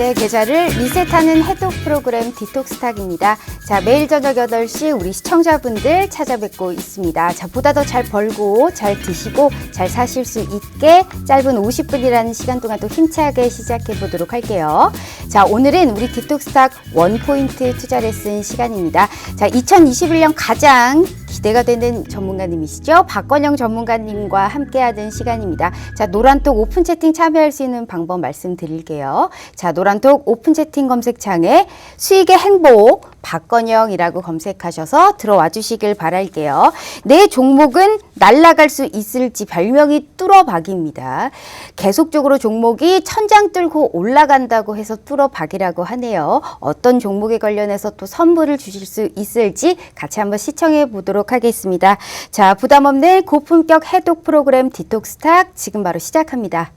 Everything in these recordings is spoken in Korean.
네, 계좌를 리셋하는 해독 프로그램 디톡스탁입니다. 자, 매일 저녁 8시 우리 시청자분들 찾아뵙고 있습니다. 자, 보다 더 잘 벌고 잘 드시고 잘 사실 수 있게 짧은 50분이라는 시간 동안 또 힘차게 시작해 보도록 할게요. 자, 오늘은 우리 디톡스탁 원포인트 투자 레슨 시간입니다. 자, 2021년 가장 기대가 되는 전문가님이시죠? 박건영 전문가님과 함께하는 시간입니다. 자, 노란톡 오픈 채팅 참여할 수 있는 방법 말씀드릴게요. 자, 노란톡 오픈 채팅 검색창에 수익의 행복 박건영이라고 검색하셔서 들어와 주시길 바랄게요. 내 종목은 날아갈 수 있을지 별명이 뚫어박입니다. 계속적으로 종목이 천장 뚫고 올라간다고 해서 뚫어박이라고 하네요. 어떤 종목에 관련해서 또 선물을 주실 수 있을지 같이 한번 시청해 보도록 하겠습니다. 자, 부담 없는 고품격 해독 프로그램 디톡스탁 지금 바로 시작합니다.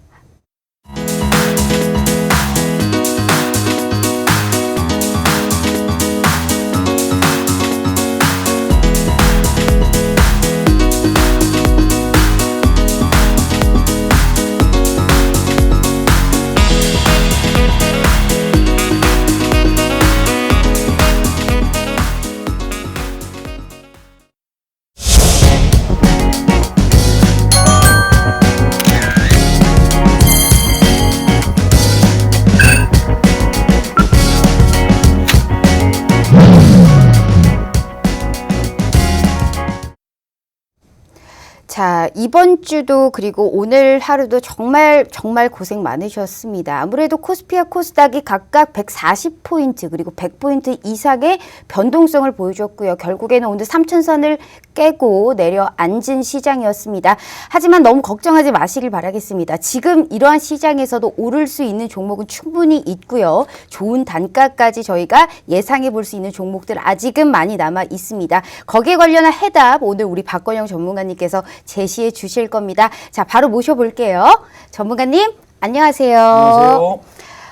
자, 이번 주도 그리고 오늘 하루도 정말 고생 많으셨습니다. 아무래도 코스피와 코스닥이 각각 140포인트 그리고 100포인트 이상의 변동성을 보여줬고요. 결국에는 오늘 3천선을 깨고 내려앉은 시장이었습니다. 하지만 너무 걱정하지 마시길 바라겠습니다. 지금 이러한 시장에서도 오를 수 있는 종목은 충분히 있고요. 좋은 단가까지 저희가 예상해 볼 수 있는 종목들 아직은 많이 남아 있습니다. 거기에 관련한 해답 오늘 우리 박건영 전문가님께서 제시해 주실 겁니다. 자, 바로 모셔볼게요. 전문가님, 안녕하세요. 안녕하세요.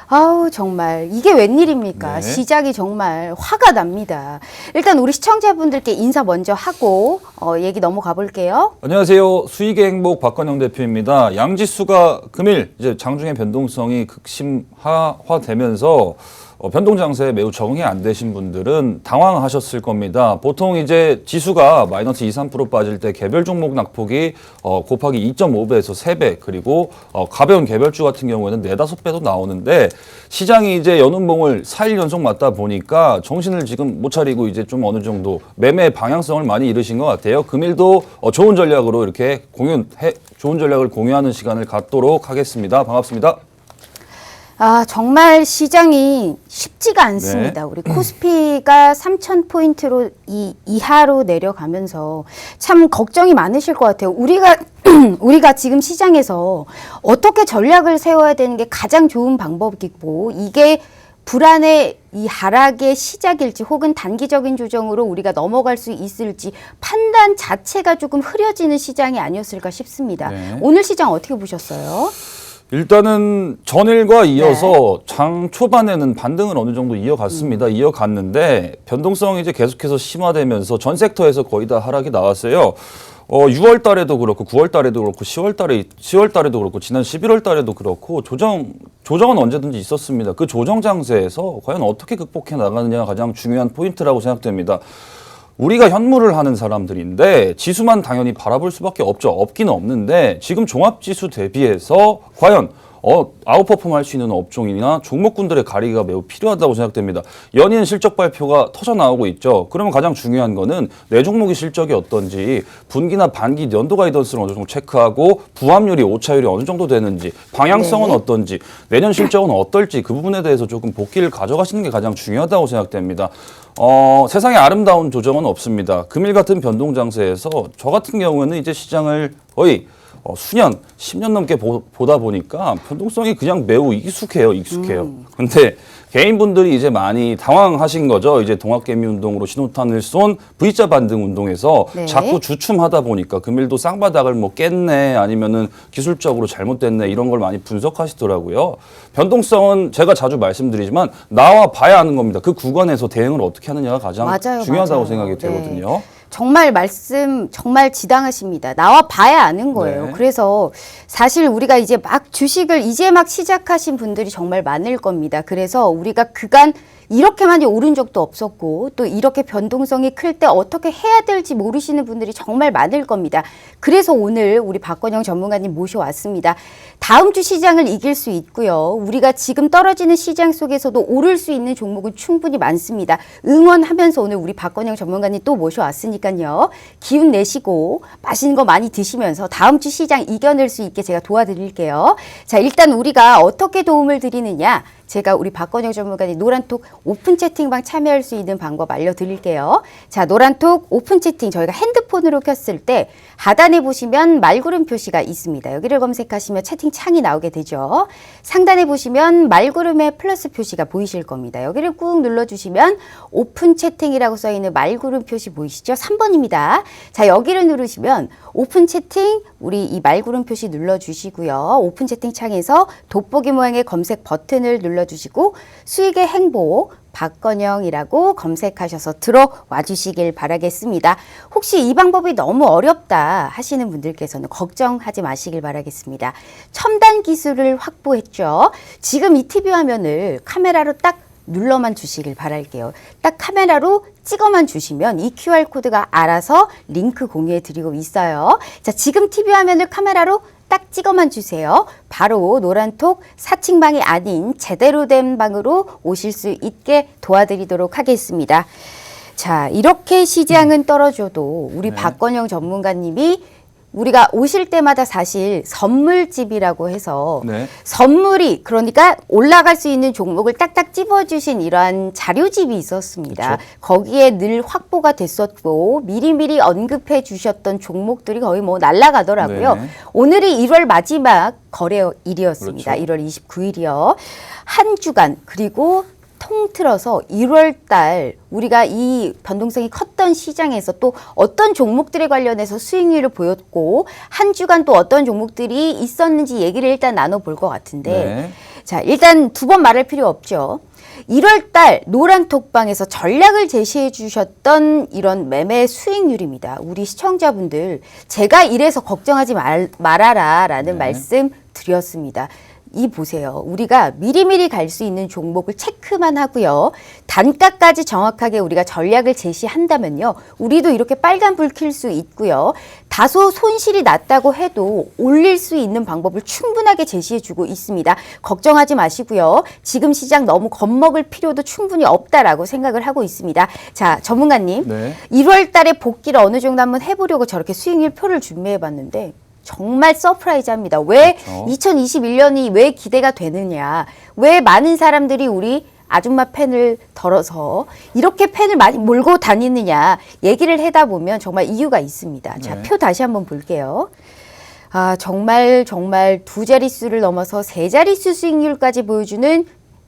아우, 정말 이게 웬일입니까? 네. 시작이 정말 화가 납니다. 일단 우리 시청자분들께 인사 먼저 하고 얘기 넘어가 볼게요. 안녕하세요. 수익의 행복 박건영 대표입니다. 양지수가 금일 이제 장중의 변동성이 극심화되면서 변동 장세에 매우 적응이 안 되신 분들은 당황하셨을 겁니다. 보통 이제 지수가 마이너스 2, 3% 빠질 때 개별 종목 낙폭이 곱하기 2.5배에서 3배, 그리고 가벼운 개별주 같은 경우에는 4, 5배도 나오는데 시장이 이제 연운봉을 4일 연속 맞다 보니까 정신을 지금 못 차리고 이제 좀 어느 정도 매매 방향성을 많이 잃으신 것 같아요. 금일도 좋은 전략으로 이렇게 좋은 전략을 공유하는 시간을 갖도록 하겠습니다. 반갑습니다. 아, 정말 시장이 쉽지가 않습니다. 네. 우리 코스피가 3,000포인트로 이하로 내려가면서 참 걱정이 많으실 것 같아요. 우리가 지금 시장에서 어떻게 전략을 세워야 되는 게 가장 좋은 방법이고, 이게 불안의 이 하락의 시작일지 혹은 단기적인 조정으로 우리가 넘어갈 수 있을지 판단 자체가 조금 흐려지는 시장이 아니었을까 싶습니다. 네. 오늘 시장 어떻게 보셨어요? 일단은 전일과 이어서 장 초반에는 반등을 어느 정도 이어갔습니다. 이어갔는데 변동성이 이제 계속해서 심화되면서 전 섹터에서 거의 다 하락이 나왔어요. 6월 달에도 그렇고 9월 달에도 그렇고 10월 달에도 그렇고 지난 11월 달에도 그렇고 조정은 언제든지 있었습니다. 그 조정 장세에서 과연 어떻게 극복해 나가느냐가 가장 중요한 포인트라고 생각됩니다. 우리가 현물을 하는 사람들인데 지수만 당연히 바라볼 수밖에 없기는 없는데 지금 종합지수 대비해서 과연 아웃퍼폼 할 수 있는 업종이나 종목군들의 가리기가 매우 필요하다고 생각됩니다. 연이은 실적 발표가 터져 나오고 있죠. 그러면 가장 중요한 거는 내 종목의 실적이 어떤지 분기나 반기 연도 가이던스를 어느 정도 체크하고 부합률이 오차율이 어느 정도 되는지 방향성은 어떤지 내년 실적은 어떨지 그 부분에 대해서 조금 복기를 가져가시는 게 가장 중요하다고 생각됩니다. 세상에 아름다운 조정은 없습니다. 금일 같은 변동 장세에서 저 같은 경우에는 이제 시장을 거의 수년, 10년 넘게 보다 보니까 변동성이 그냥 매우 익숙해요. 근데 개인분들이 이제 많이 당황하신 거죠. 이제 동학개미 운동으로 신호탄을 쏜 V자 반등 운동에서 자꾸 주춤하다 보니까 금일도 쌍바닥을 뭐 깼네 아니면은 기술적으로 잘못됐네 이런 걸 많이 분석하시더라고요. 변동성은 제가 자주 말씀드리지만 나와 봐야 하는 겁니다. 그 구간에서 대응을 어떻게 하느냐가 가장 중요하다고 생각이 되거든요. 정말 말씀 정말 지당하십니다. 나와 봐야 아는 거예요. 네. 그래서 사실 우리가 이제 막 주식을 이제 막 시작하신 분들이 정말 많을 겁니다. 그래서 우리가 그간 이렇게 많이 오른 적도 없었고 또 이렇게 변동성이 클 때 어떻게 해야 될지 모르시는 분들이 정말 많을 겁니다. 그래서 오늘 우리 박건영 전문가님 모셔왔습니다. 다음 주 시장을 이길 수 있고요. 우리가 지금 떨어지는 시장 속에서도 오를 수 있는 종목은 충분히 많습니다. 응원하면서 오늘 우리 박건영 전문가님 또 모셔왔으니까요. 기운 내시고 맛있는 거 많이 드시면서 다음 주 시장 이겨낼 수 있게 제가 도와드릴게요. 자, 일단 우리가 어떻게 도움을 드리느냐. 제가 우리 박건영 전문가님 노란톡 오픈 채팅방 참여할 수 있는 방법 알려드릴게요. 자, 노란톡 오픈 채팅 저희가 핸드폰으로 켰을 때 하단에 보시면 말구름 표시가 있습니다. 여기를 검색하시면 채팅 창이 나오게 되죠. 상단에 보시면 말구름의 플러스 표시가 보이실 겁니다. 여기를 꾹 눌러주시면 오픈 채팅이라고 써있는 말구름 표시 보이시죠? 3번입니다. 자, 여기를 누르시면 오픈 채팅 우리 이 말구름 표시 눌러주시고요. 오픈 채팅 창에서 돋보기 모양의 검색 버튼을 눌러주시고 수익의 행복 박건영이라고 검색하셔서 들어와 주시길 바라겠습니다. 혹시 이 방법이 너무 어렵다 하시는 분들께서는 걱정하지 마시길 바라겠습니다. 첨단 기술을 확보했죠. 지금 이 TV 화면을 카메라로 딱 눌러만 주시길 바랄게요. 딱 카메라로 찍어만 주시면 이 QR코드가 알아서 링크 공유해 드리고 있어요. 자, 지금 TV 화면을 카메라로 딱 찍어만 주세요. 바로 노란톡 사칭방이 아닌 제대로 된 방으로 오실 수 있게 도와드리도록 하겠습니다. 자, 이렇게 시장은 떨어져도 우리 박건영 전문가님이 우리가 오실 때마다 사실 선물집이라고 해서 네. 선물이 그러니까 올라갈 수 있는 종목을 딱딱 찝어주신 이러한 자료집이 있었습니다. 그쵸. 거기에 늘 확보가 됐었고 미리미리 언급해 주셨던 종목들이 거의 뭐 날아가더라고요. 네. 오늘이 1월 마지막 거래일이었습니다. 그렇죠. 1월 29일이요. 한 주간 그리고 통틀어서 1월 달 우리가 이 변동성이 컸던 시장에서 또 어떤 종목들에 관련해서 수익률을 보였고 한 주간 또 어떤 종목들이 있었는지 얘기를 일단 나눠볼 것 같은데 네. 자, 일단 두 번 말할 필요 없죠. 1월 달 노란톡방에서 전략을 제시해 주셨던 이런 매매 수익률입니다. 우리 시청자분들 제가 이래서 걱정하지 말아라 라는 말씀 드렸습니다. 이 보세요. 우리가 미리미리 갈 수 있는 종목을 체크만 하고요. 단가까지 정확하게 우리가 전략을 제시한다면요. 우리도 이렇게 빨간 불 켤 수 있고요. 다소 손실이 났다고 해도 올릴 수 있는 방법을 충분하게 제시해주고 있습니다. 걱정하지 마시고요. 지금 시장 너무 겁먹을 필요도 충분히 없다라고 생각을 하고 있습니다. 자, 전문가님. 네. 1월 달에 복귀를 어느 정도 한번 해보려고 저렇게 수익률 표를 준비해봤는데 정말 서프라이즈합니다. 왜 그렇죠. 2021년이 왜 기대가 되느냐? 왜 많은 사람들이 우리 아줌마 팬을 덜어서 이렇게 팬을 많이 몰고 다니느냐 얘기를 하다 보면 정말 이유가 있습니다. 자, 네. 표 다시 한번 볼게요. 아, 정말 두 자릿수를 넘어서 세 자릿수 수익률까지 보여주는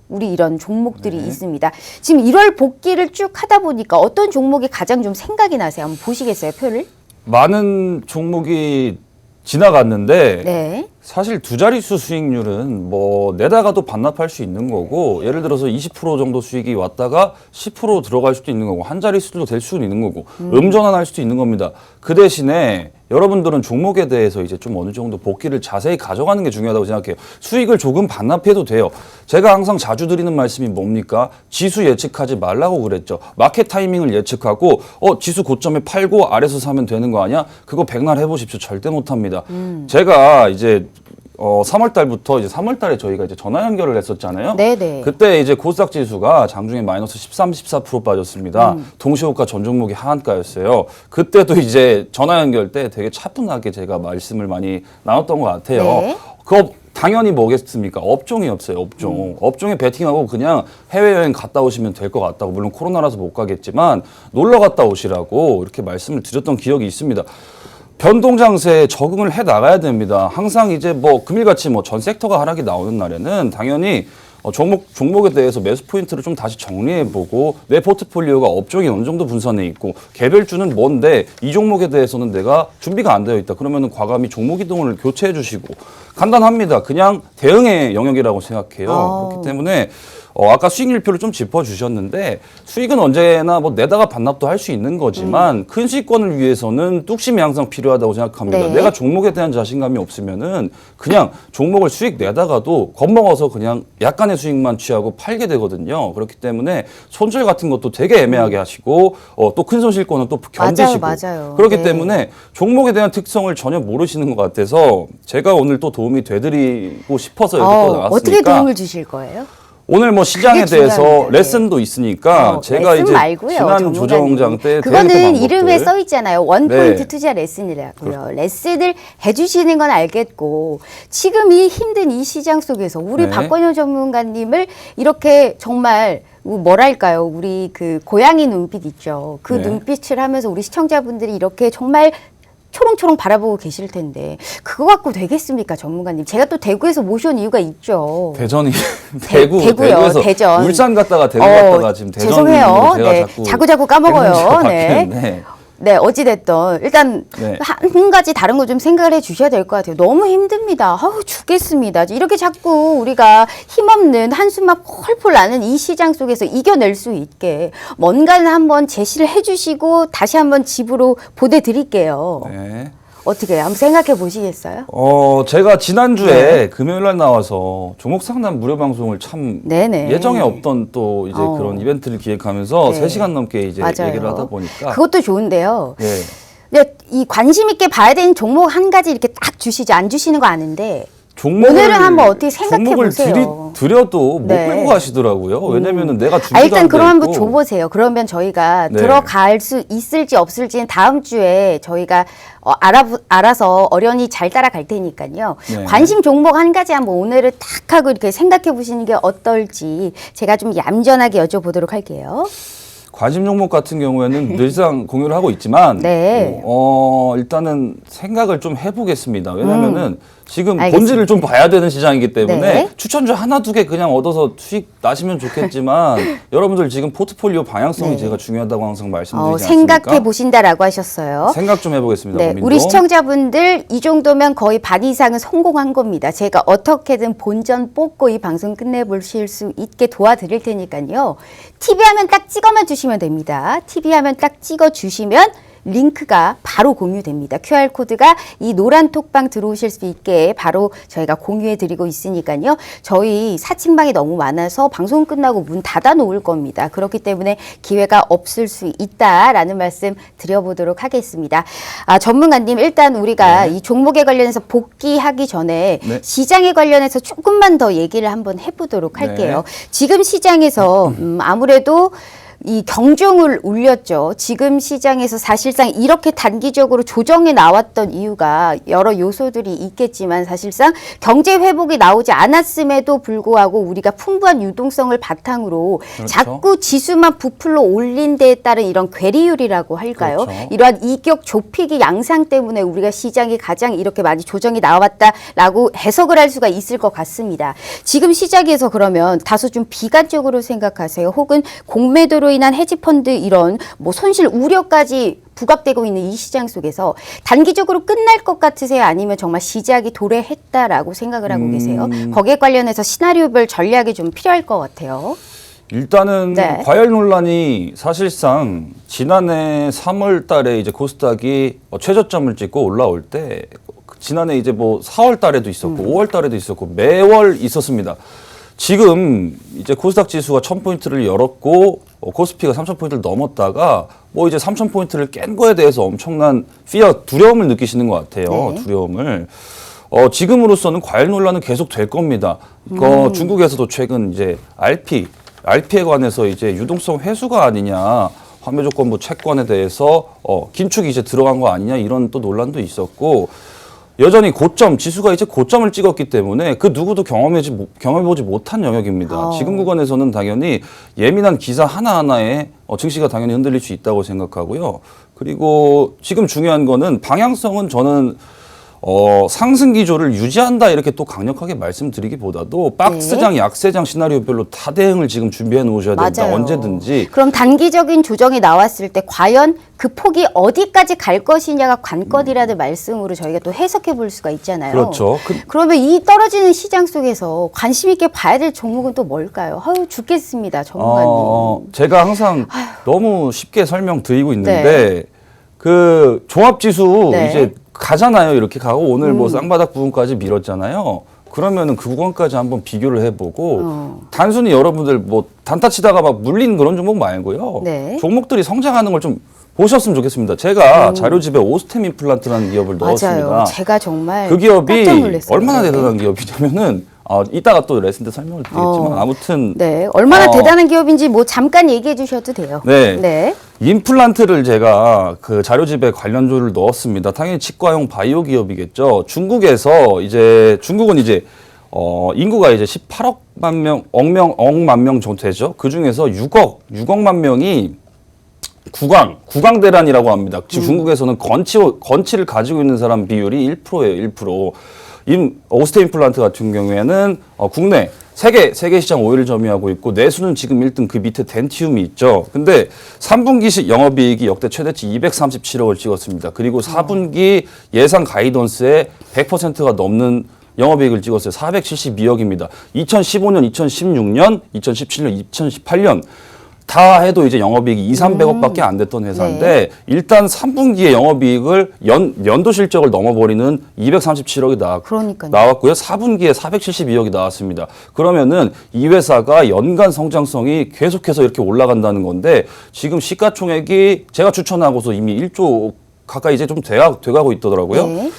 우리 이런 종목들이 있습니다. 지금 1월 복귀를 쭉 하다 보니까 어떤 종목이 가장 좀 생각이 나세요? 한번 보시겠어요, 표를? 많은 종목이 지나갔는데 네. 사실 두 자릿수 수익률은 뭐 내다가도 반납할 수 있는 거고 예를 들어서 20% 정도 수익이 왔다가 10% 들어갈 수도 있는 거고 한 자릿수도 될 수는 있는 거고 음전환할 수도 있는 겁니다. 그 대신에 여러분들은 종목에 대해서 이제 좀 어느 정도 복귀를 자세히 가져가는 게 중요하다고 생각해요. 수익을 조금 반납해도 돼요. 제가 항상 자주 드리는 말씀이 뭡니까? 지수 예측하지 말라고 그랬죠. 마켓 타이밍을 예측하고 지수 고점에 팔고 아래서 사면 되는 거 아니야? 그거 백날 해보십시오. 절대 못합니다. 제가 이제 3월 달부터 이제 3월 달에 저희가 이제 전화 연결을 했었잖아요. 네네. 그때 이제 코스닥 지수가 장중에 마이너스 13, 14% 빠졌습니다. 동시호가 전 종목이 하한가였어요. 그때도 이제 전화 연결 때 되게 차분하게 제가 말씀을 많이 나눴던 것 같아요. 네. 그거 당연히 뭐겠습니까? 업종이 없어요, 업종. 업종에 베팅하고 그냥 해외여행 갔다 오시면 될 것 같다고. 물론 코로나라서 못 가겠지만 놀러 갔다 오시라고 이렇게 말씀을 드렸던 기억이 있습니다. 변동장세에 적응을 해 나가야 됩니다. 항상 이제 뭐 금일같이 뭐 전 섹터가 하락이 나오는 날에는 당연히 종목에 대해서 매수 포인트를 좀 다시 정리해보고 내 포트폴리오가 업종이 어느 정도 분산해 있고 개별주는 뭔데 이 종목에 대해서는 내가 준비가 안 되어 있다. 그러면은 과감히 종목 이동을 교체해 주시고 간단합니다. 그냥 대응의 영역이라고 생각해요. 그렇기 때문에 아까 수익률표를 좀 짚어주셨는데 수익은 언제나 뭐 내다가 반납도 할 수 있는 거지만 큰 수익권을 위해서는 뚝심이 항상 필요하다고 생각합니다. 네. 내가 종목에 대한 자신감이 없으면은 그냥 종목을 수익 내다가도 겁먹어서 그냥 약간의 수익만 취하고 팔게 되거든요. 그렇기 때문에 손절 같은 것도 되게 애매하게 하시고 또 큰 손실권은 또 견디시고 맞아요. 그렇기 네. 때문에 종목에 대한 특성을 전혀 모르시는 것 같아서 제가 오늘 또 도움이 되드리고 싶어서 여기 또 나왔으니까 어떻게 도움을 주실 거예요? 오늘 뭐 시장에 그게 대해서 중요합니다. 네. 레슨도 있으니까 제가 레슨 이제 말고요, 지난 전문가님. 조정장 때 그거는 데이터 이름에 방법들. 써 있잖아요. 원포인트 네. 투자 레슨이라고요. 레슨을 해주시는 건 알겠고 지금 이 힘든 이 시장 속에서 우리 네. 박건효 전문가님을 이렇게 정말 뭐랄까요? 우리 그 고양이 눈빛 있죠. 그 네. 눈빛을 하면서 우리 시청자분들이 이렇게 정말 초롱초롱 바라보고 계실 텐데 그거 갖고 되겠습니까, 전문가님? 제가 또 대구에서 모셔온 이유가 있죠. 대전이 대구요, 대구에서 대전. 울산 갔다가 대구 갔다가 지금 대전 죄송해요. 제가 네, 자꾸 까먹어요. 네. 네. 네, 어찌됐든 일단 네. 한 가지 다른 거 좀 생각을 해 주셔야 될 것 같아요. 너무 힘듭니다. 아우 죽겠습니다. 이렇게 자꾸 우리가 힘없는 한숨만 펄펄 나는 이 시장 속에서 이겨낼 수 있게 뭔가는 한번 제시를 해 주시고 다시 한번 집으로 보내드릴게요. 네. 어떻게 한번 생각해 보시겠어요? 제가 지난주에 금요일 날 나와서 종목 상담 무료 방송을 참 네네. 예정에 없던 또 이제 그런 이벤트를 기획하면서 네. 3시간 넘게 이제 맞아요. 얘기를 하다 보니까 그것도 좋은데요. 네. 근데 이 관심 있게 봐야 되는 종목 한 가지 이렇게 딱 주시죠. 안 주시는 거 아는데 종목을, 오늘은 한번 어떻게 생각해 종목을 보세요. 드려도 못 네. 끌고 가시더라고요. 왜냐면은 내가 준비가 일단 안 돼 그럼 한번 있고. 줘보세요. 그러면 저희가 네. 들어갈 수 있을지 없을지는 다음 주에 저희가 알아서 어련히 잘 따라갈 테니까요. 네. 관심 종목 한 가지 한번 오늘을 딱 하고 이렇게 생각해 보시는 게 어떨지 제가 좀 얌전하게 여쭤보도록 할게요. 관심 종목 같은 경우에는 늘상 공유를 하고 있지만 네. 일단은 생각을 좀 해보겠습니다. 왜냐면은 지금 알겠습니다. 본질을 좀 봐야 되는 시장이기 때문에 네. 추천주 하나 두 개 그냥 얻어서 수익 나시면 좋겠지만 여러분들 지금 포트폴리오 방향성이 네. 제가 중요하다고 항상 말씀드리지 않습니까? 생각해 보신다라고 하셨어요. 생각 좀 해보겠습니다. 네, 고민도. 우리 시청자분들 이 정도면 거의 반 이상은 성공한 겁니다. 제가 어떻게든 본전 뽑고 이 방송 끝내보실 수 있게 도와드릴 테니까요. TV 화면 딱 찍어만 주시면 됩니다. TV 화면 딱 찍어주시면 링크가 바로 공유됩니다. QR코드가 이 노란 톡방 들어오실 수 있게 바로 저희가 공유해드리고 있으니까요. 저희 사칭방이 너무 많아서 방송 끝나고 문 닫아 놓을 겁니다. 그렇기 때문에 기회가 없을 수 있다라는 말씀 드려보도록 하겠습니다. 전문가님 일단 우리가 이 종목에 관련해서 복귀하기 전에 네. 시장에 관련해서 조금만 더 얘기를 한번 해보도록 할게요. 지금 시장에서 아무래도 이 경종을 울렸죠. 지금 시장에서 사실상 이렇게 단기적으로 조정이 나왔던 이유가 여러 요소들이 있겠지만 사실상 경제 회복이 나오지 않았음에도 불구하고 우리가 풍부한 유동성을 바탕으로 그렇죠. 자꾸 지수만 부풀러 올린 데에 따른 이런 괴리율이라고 할까요? 그렇죠. 이러한 이격 좁히기 양상 때문에 우리가 시장이 가장 이렇게 많이 조정이 나왔다라고 해석을 할 수가 있을 것 같습니다. 지금 시장에서 그러면 다소 좀 비관적으로 생각하세요? 혹은 공매도로 인한 헤지펀드 이런 뭐 손실 우려까지 부각되고 있는 이 시장 속에서 단기적으로 끝날 것 같으세요? 아니면 정말 시작이 도래했다라고 생각을 하고 계세요? 거기에 관련해서 시나리오별 전략이 좀 필요할 것 같아요. 일단은 네. 과열 논란이 사실상 지난해 3월 달에 이제 코스닥이 최저점을 찍고 올라올 때 지난해 이제 뭐 4월 달에도 있었고 5월 달에도 있었고 매월 있었습니다. 지금 이제 코스닥 지수가 1000포인트를 열었고 코스피가 3000포인트를 넘었다가 뭐 이제 3000포인트를 깬 거에 대해서 엄청난 두려움을 느끼시는 것 같아요. 네. 두려움을. 지금으로서는 과열 논란은 계속 될 겁니다. 중국에서도 최근 이제 RP에 관해서 이제 유동성 회수가 아니냐, 환매조건부 채권에 대해서 긴축이 이제 들어간 거 아니냐 이런 또 논란도 있었고 여전히 지수가 이제 고점을 찍었기 때문에 그 누구도 경험해보지 못한 영역입니다. 지금 구간에서는 당연히 예민한 기사 하나하나에 증시가 당연히 흔들릴 수 있다고 생각하고요. 그리고 지금 중요한 거는 방향성은 저는 상승 기조를 유지한다 이렇게 또 강력하게 말씀드리기보다도 박스장, 약세장 시나리오별로 타 대응을 지금 준비해 놓으셔야 됩니다. 맞아요. 언제든지. 그럼 단기적인 조정이 나왔을 때 과연 그 폭이 어디까지 갈 것이냐가 관건이라는 말씀으로 저희가 또 해석해 볼 수가 있잖아요. 그렇죠. 그러면 이 떨어지는 시장 속에서 관심 있게 봐야 될 종목은 또 뭘까요? 아유, 죽겠습니다, 전문가님. 제가 항상 너무 쉽게 설명드리고 있는데 그 종합지수 네. 이제 가잖아요. 이렇게 가고 오늘 뭐 쌍바닥 부분까지 밀었잖아요. 그러면은 그 구간까지 한번 비교를 해보고 단순히 여러분들 뭐 단타 치다가 막 물린 그런 종목 말고요. 네. 종목들이 성장하는 걸 좀 보셨으면 좋겠습니다. 제가 자료집에 오스템 임플란트라는 기업을 넣었습니다. 맞아요. 제가 정말 그 기업이 깜짝 놀랐어요. 얼마나 네. 대단한 기업이냐면은 이따가 또 레슨 때 설명을 드리겠지만 아무튼 네, 얼마나 대단한 기업인지 뭐 잠깐 얘기해 주셔도 돼요. 네. 임플란트를 제가 그 자료집에 관련주를 넣었습니다. 당연히 치과용 바이오 기업이겠죠. 중국에서 이제 중국은 이제 인구가 이제 18억만 명, 억만 명 정도 되죠. 그 중에서 6억만 명이 구강대란이라고 합니다. 지금 중국에서는 건치를 가지고 있는 사람 비율이 1%예요, 1%. 오스테 임플란트 같은 경우에는 국내 세계 시장 5위를 점유하고 있고 내수는 지금 1등 그 밑에 덴티움이 있죠. 근데 3분기 영업이익이 역대 최대치 237억을 찍었습니다. 그리고 4분기 예상 가이던스에 100%가 넘는 영업이익을 찍었어요. 472억입니다. 2015년, 2016년, 2017년, 2018년 다 해도 이제 영업이익이 300억밖에 안 됐던 회사인데 네. 일단 3분기에 영업이익을 연도 실적을 넘어버리는 237억이 나왔고요. 4분기에 472억이 나왔습니다. 그러면은 이 회사가 연간 성장성이 계속해서 이렇게 올라간다는 건데 지금 시가총액이 제가 추천하고서 이미 1조 가까이 이제 좀 돼가고 있더라고요. 네.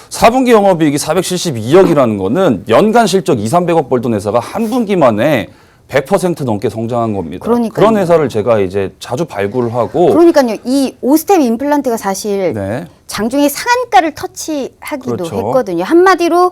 4분기 영업이익이 472억이라는 거는 연간 실적 300억 벌던 회사가 한 분기 만에 100% 넘게 성장한 겁니다. 그러니까요. 그런 회사를 제가 이제 자주 발굴을 하고. 그러니까요. 이 오스템 임플란트가 사실 네. 장중에 상한가를 터치하기도 그렇죠. 했거든요. 한마디로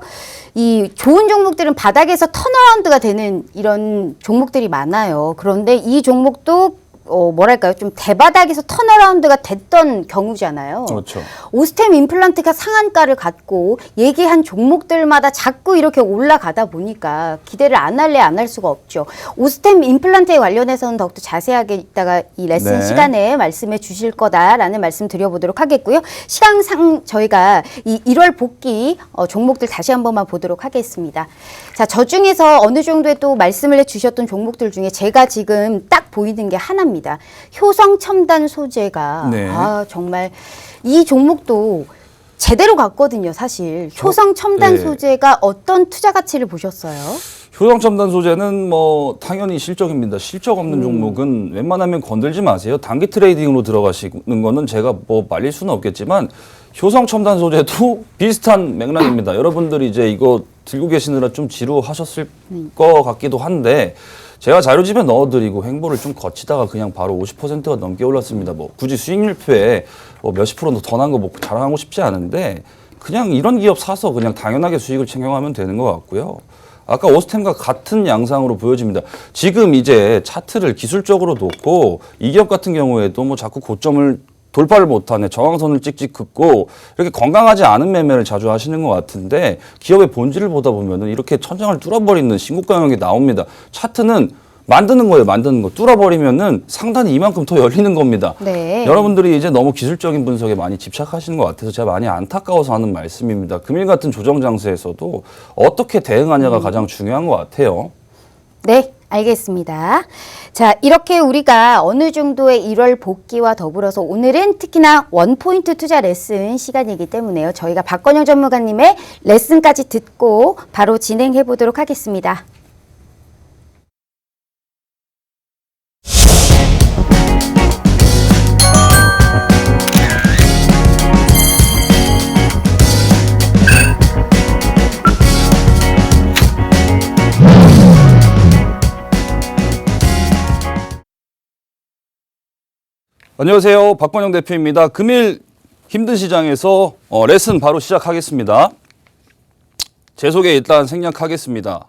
이 좋은 종목들은 바닥에서 턴어라운드가 되는 이런 종목들이 많아요. 그런데 이 종목도 뭐랄까요? 좀 대바닥에서 턴어라운드가 됐던 경우잖아요. 그렇죠. 오스템 임플란트가 상한가를 갖고 얘기한 종목들마다 자꾸 이렇게 올라가다 보니까 기대를 안 할래 안 할 수가 없죠. 오스템 임플란트에 관련해서는 더욱더 자세하게 이따가 이 레슨 네. 시간에 말씀해 주실 거다라는 말씀 드려보도록 하겠고요. 시간상 저희가 이 1월 복귀 종목들 다시 한 번만 보도록 하겠습니다. 자, 저 중에서 어느 정도의 또 말씀을 해주셨던 종목들 중에 제가 지금 딱 보이는 게 하나입니다. 효성 첨단 소재가 네. 정말 이 종목도 제대로 갔거든요, 사실. 효성 첨단 네. 소재가 어떤 투자 가치를 보셨어요? 효성 첨단 소재는 뭐 당연히 실적입니다. 실적 없는 종목은 웬만하면 건들지 마세요. 단기 트레이딩으로 들어가시는 거는 제가 뭐 말릴 수는 없겠지만 효성 첨단 소재도 비슷한 맥락입니다. 여러분들이 이제 이거 들고 계시느라 좀 지루하셨을 것 같기도 한데 제가 자료집에 넣어드리고 행보를 좀 거치다가 그냥 바로 50%가 넘게 올랐습니다. 뭐 굳이 수익률표에 뭐 몇십 프로 더 난 거 뭐 자랑하고 싶지 않은데 그냥 이런 기업 사서 그냥 당연하게 수익을 챙겨가면 되는 것 같고요. 아까 오스템과 같은 양상으로 보여집니다. 지금 이제 차트를 기술적으로 놓고 이 기업 같은 경우에도 뭐 자꾸 고점을 돌파를 못하네, 저항선을 찍찍 긋고 이렇게 건강하지 않은 매매를 자주 하시는 것 같은데 기업의 본질을 보다 보면은 이렇게 천장을 뚫어버리는 신고가 영역이 나옵니다. 차트는 만드는 거예요, 만드는 거. 뚫어버리면은 상단이 이만큼 더 열리는 겁니다. 네. 여러분들이 이제 너무 기술적인 분석에 많이 집착하시는 것 같아서 제가 많이 안타까워서 하는 말씀입니다. 금일 같은 조정 장세에서도 어떻게 대응하냐가 가장 중요한 것 같아요. 네, 알겠습니다. 자, 이렇게 우리가 어느 정도의 1월 복귀와 더불어서 오늘은 특히나 원포인트 투자 레슨 시간이기 때문에요. 저희가 박건영 전문가님의 레슨까지 듣고 바로 진행해 보도록 하겠습니다. 안녕하세요. 박건영 대표입니다. 금일 힘든 시장에서 레슨 바로 시작하겠습니다. 제 소개 일단 생략하겠습니다.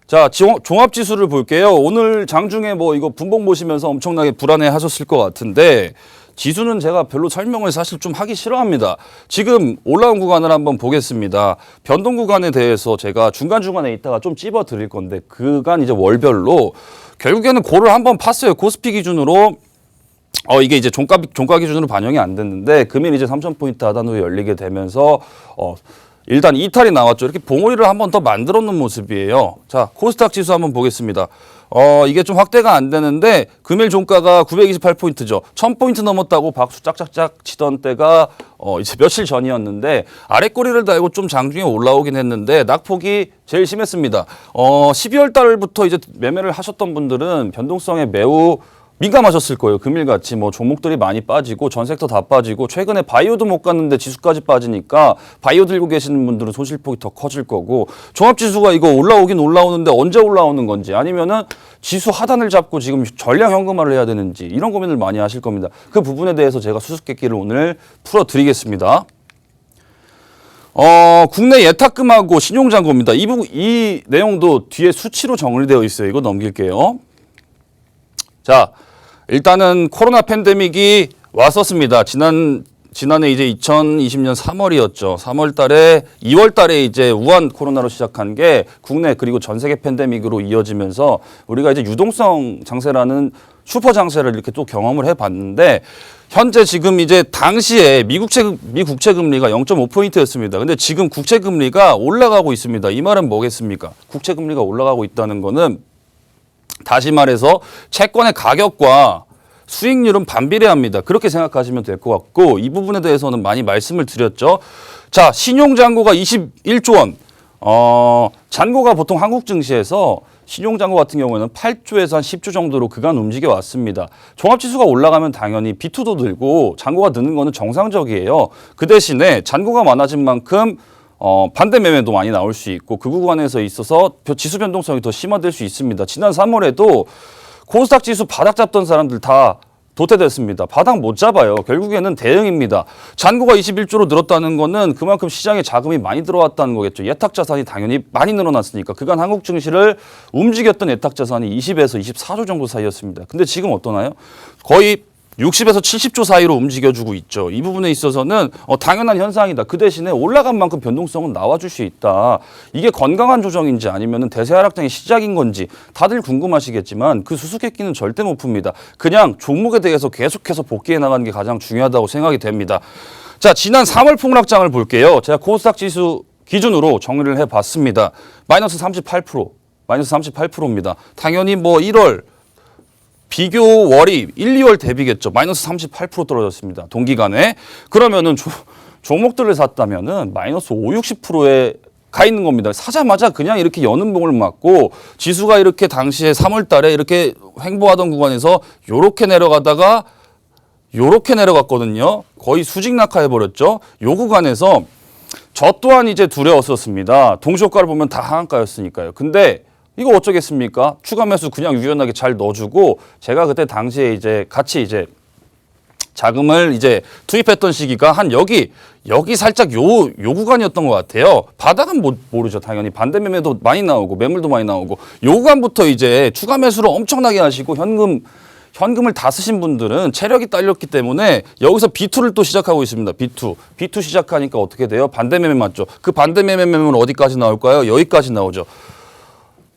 자, 종합지수를 볼게요. 오늘 장중에 뭐 이거 분봉 보시면서 엄청나게 불안해 하셨을 것 같은데 지수는 제가 별로 설명을 사실 좀 하기 싫어합니다. 지금 올라온 구간을 한번 보겠습니다. 변동 구간에 대해서 제가 중간중간에 있다가 좀 찝어 드릴 건데 그간 이제 월별로 결국에는 고를 한번 팠어요. 코스피 기준으로. 이게 이제 종가 기준으로 반영이 안 됐는데 금일 이제 3,000포인트 하단으로 열리게 되면서 일단 이탈이 나왔죠. 이렇게 봉우리를 한번 더 만들어 놓은 모습이에요. 자, 코스닥 지수 한번 보겠습니다. 이게 좀 확대가 안 되는데 금일 종가가 928포인트죠. 1000포인트 넘었다고 박수 짝짝짝 치던 때가 이제 며칠 전이었는데 아랫꼬리를 달고 좀 장중에 올라오긴 했는데 낙폭이 제일 심했습니다. 12월 달부터 이제 매매를 하셨던 분들은 변동성에 매우 민감하셨을 거예요. 금일같이 뭐 종목들이 많이 빠지고 전 섹터 다 빠지고 최근에 바이오도 못 갔는데 지수까지 빠지니까 바이오 들고 계시는 분들은 손실폭이 더 커질 거고 종합지수가 이거 올라오긴 올라오는데 언제 올라오는 건지 아니면은 지수 하단을 잡고 지금 전량 현금화를 해야 되는지 이런 고민을 많이 하실 겁니다. 그 부분에 대해서 제가 수수께끼를 오늘 풀어드리겠습니다. 국내 예탁금하고 신용잔고입니다. 이 내용도 뒤에 수치로 정리되어 있어요. 이거 넘길게요. 자, 일단은 코로나 팬데믹이 왔었습니다. 지난해 이제 2020년 3월이었죠. 3월 달에 2월 달에 이제 우한 코로나로 시작한 게 국내 그리고 전 세계 팬데믹으로 이어지면서 우리가 이제 유동성 장세라는 슈퍼 장세를 이렇게 또 경험을 해 봤는데 현재 지금 이제 당시에 미 국채 금리가 0.5포인트였습니다. 근데 지금 국채 금리가 올라가고 있습니다. 이 말은 뭐겠습니까? 국채 금리가 올라가고 있다는 거는 다시 말해서 채권의 가격과 수익률은 반비례합니다. 그렇게 생각하시면 될 것 같고 이 부분에 대해서는 많이 말씀을 드렸죠. 자, 신용잔고가 21조 원. 잔고가 보통 한국 증시에서 신용잔고 같은 경우에는 8조에서 한 10조 정도로 그간 움직여 왔습니다. 종합지수가 올라가면 당연히 비투도 늘고 잔고가 느는 거는 정상적이에요. 그 대신에 잔고가 많아진 만큼 반대 매매도 많이 나올 수 있고 그 구간에서 있어서 지수 변동성이 더 심화될 수 있습니다. 지난 3월에도 코스닥 지수 바닥 잡던 사람들 다 도태됐습니다. 바닥 못 잡아요. 결국에는 대응입니다. 잔고가 21조로 늘었다는 거는 그만큼 시장에 자금이 많이 들어왔다는 거겠죠. 예탁 자산이 당연히 많이 늘어났으니까 그간 한국 증시를 움직였던 예탁 자산이 20에서 24조 정도 사이였습니다. 근데 지금 어떠나요? 거의 60에서 70조 사이로 움직여주고 있죠. 이 부분에 있어서는 당연한 현상이다. 그 대신에 올라간 만큼 변동성은 나와줄 수 있다. 이게 건강한 조정인지 아니면 대세 하락장의 시작인 건지 다들 궁금하시겠지만 그 수수께끼는 절대 못 풉니다. 그냥 종목에 대해서 계속해서 복귀해 나가는 게 가장 중요하다고 생각이 됩니다. 자, 지난 3월 폭락장을 볼게요. 제가 코스닥 지수 기준으로 정리를 해봤습니다. 마이너스 38%입니다. 당연히 뭐 1월 비교 월이 1, 2월 대비겠죠. 마이너스 38% 떨어졌습니다. 동기간에. 그러면은 종목들을 샀다면은 마이너스 5, 60%에 가 있는 겁니다. 사자마자 그냥 이렇게 여는 봉을 맞고 지수가 이렇게 당시에 3월 달에 이렇게 횡보하던 구간에서 요렇게 내려가다가 요렇게 내려갔거든요. 거의 수직 낙하해버렸죠. 요 구간에서 저 또한 이제 두려웠었습니다. 동시효과를 보면 다 하한가였으니까요. 근데 이거 어쩌겠습니까? 추가 매수 그냥 유연하게 잘 넣어주고 제가 그때 당시에 이제 같이 이제 자금을 이제 투입했던 시기가 한 여기 살짝 요 구간이었던 것 같아요. 바닥은 모르죠. 당연히 반대 매매도 많이 나오고 매물도 많이 나오고 요 구간부터 이제 추가 매수를 엄청나게 하시고 현금을 다 쓰신 분들은 체력이 딸렸기 때문에 여기서 B2를 또 시작하고 있습니다. B2 시작하니까 어떻게 돼요? 반대 매매 맞죠? 그 반대 매매는 어디까지 나올까요? 여기까지 나오죠.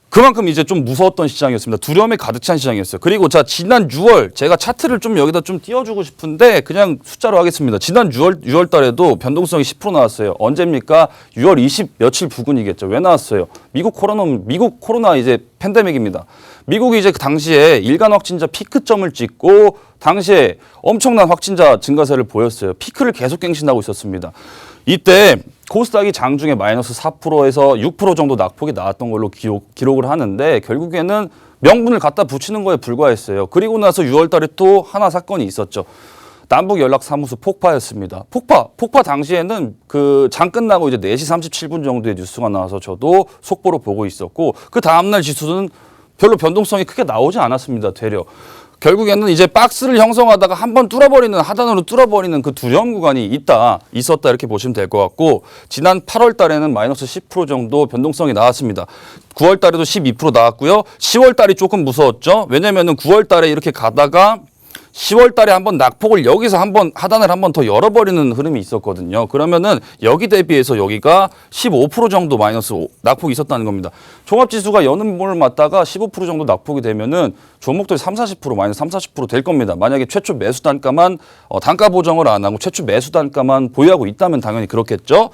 그만큼 이제 좀 무서웠던 시장이었습니다. 두려움에 가득 찬 시장이었어요. 그리고 자, 지난 6월 제가 차트를 좀 여기다 좀 띄워주고 싶은데 그냥 숫자로 하겠습니다. 지난 6월 달에도 변동성이 10% 나왔어요. 언제입니까? 6월 20 며칠 부근이겠죠. 왜 나왔어요? 미국 코로나 이제 팬데믹입니다. 미국이 이제 그 당시에 일간 확진자 피크점을 찍고 당시에 엄청난 확진자 증가세를 보였어요. 피크를 계속 갱신하고 있었습니다. 이때 코스닥이 장중에 마이너스 4%에서 6% 정도 낙폭이 나왔던 걸로 기록을 하는데 결국에는 명분을 갖다 붙이는 거에 불과했어요. 그리고 나서 6월 달에 또 하나 사건이 있었죠. 남북연락사무소 폭파였습니다. 폭파 당시에는 그 장 끝나고 이제 4시 37분 정도의 뉴스가 나와서 저도 속보로 보고 있었고 그 다음날 지수는 별로 변동성이 크게 나오지 않았습니다. 되려. 결국에는 이제 박스를 형성하다가 한번 하단으로 뚫어버리는 그 두려움 구간이 있었다 이렇게 보시면 될 것 같고 지난 8월 달에는 마이너스 10% 정도 변동성이 나왔습니다. 9월 달에도 12% 나왔고요. 10월 달이 조금 무서웠죠. 왜냐면은 9월 달에 이렇게 가다가 10월 달에 한번 낙폭을 여기서 한번 하단을 한번 더 열어버리는 흐름이 있었거든요. 그러면은 여기 대비해서 여기가 15% 정도 마이너스 낙폭이 있었다는 겁니다. 종합지수가 여는 몸을 맞다가 15% 정도 낙폭이 되면은 종목들이 30-40% 마이너스 30-40% 될 겁니다. 만약에 최초 매수 단가만 단가 보정을 안 하고 최초 매수 단가만 보유하고 있다면 당연히 그렇겠죠.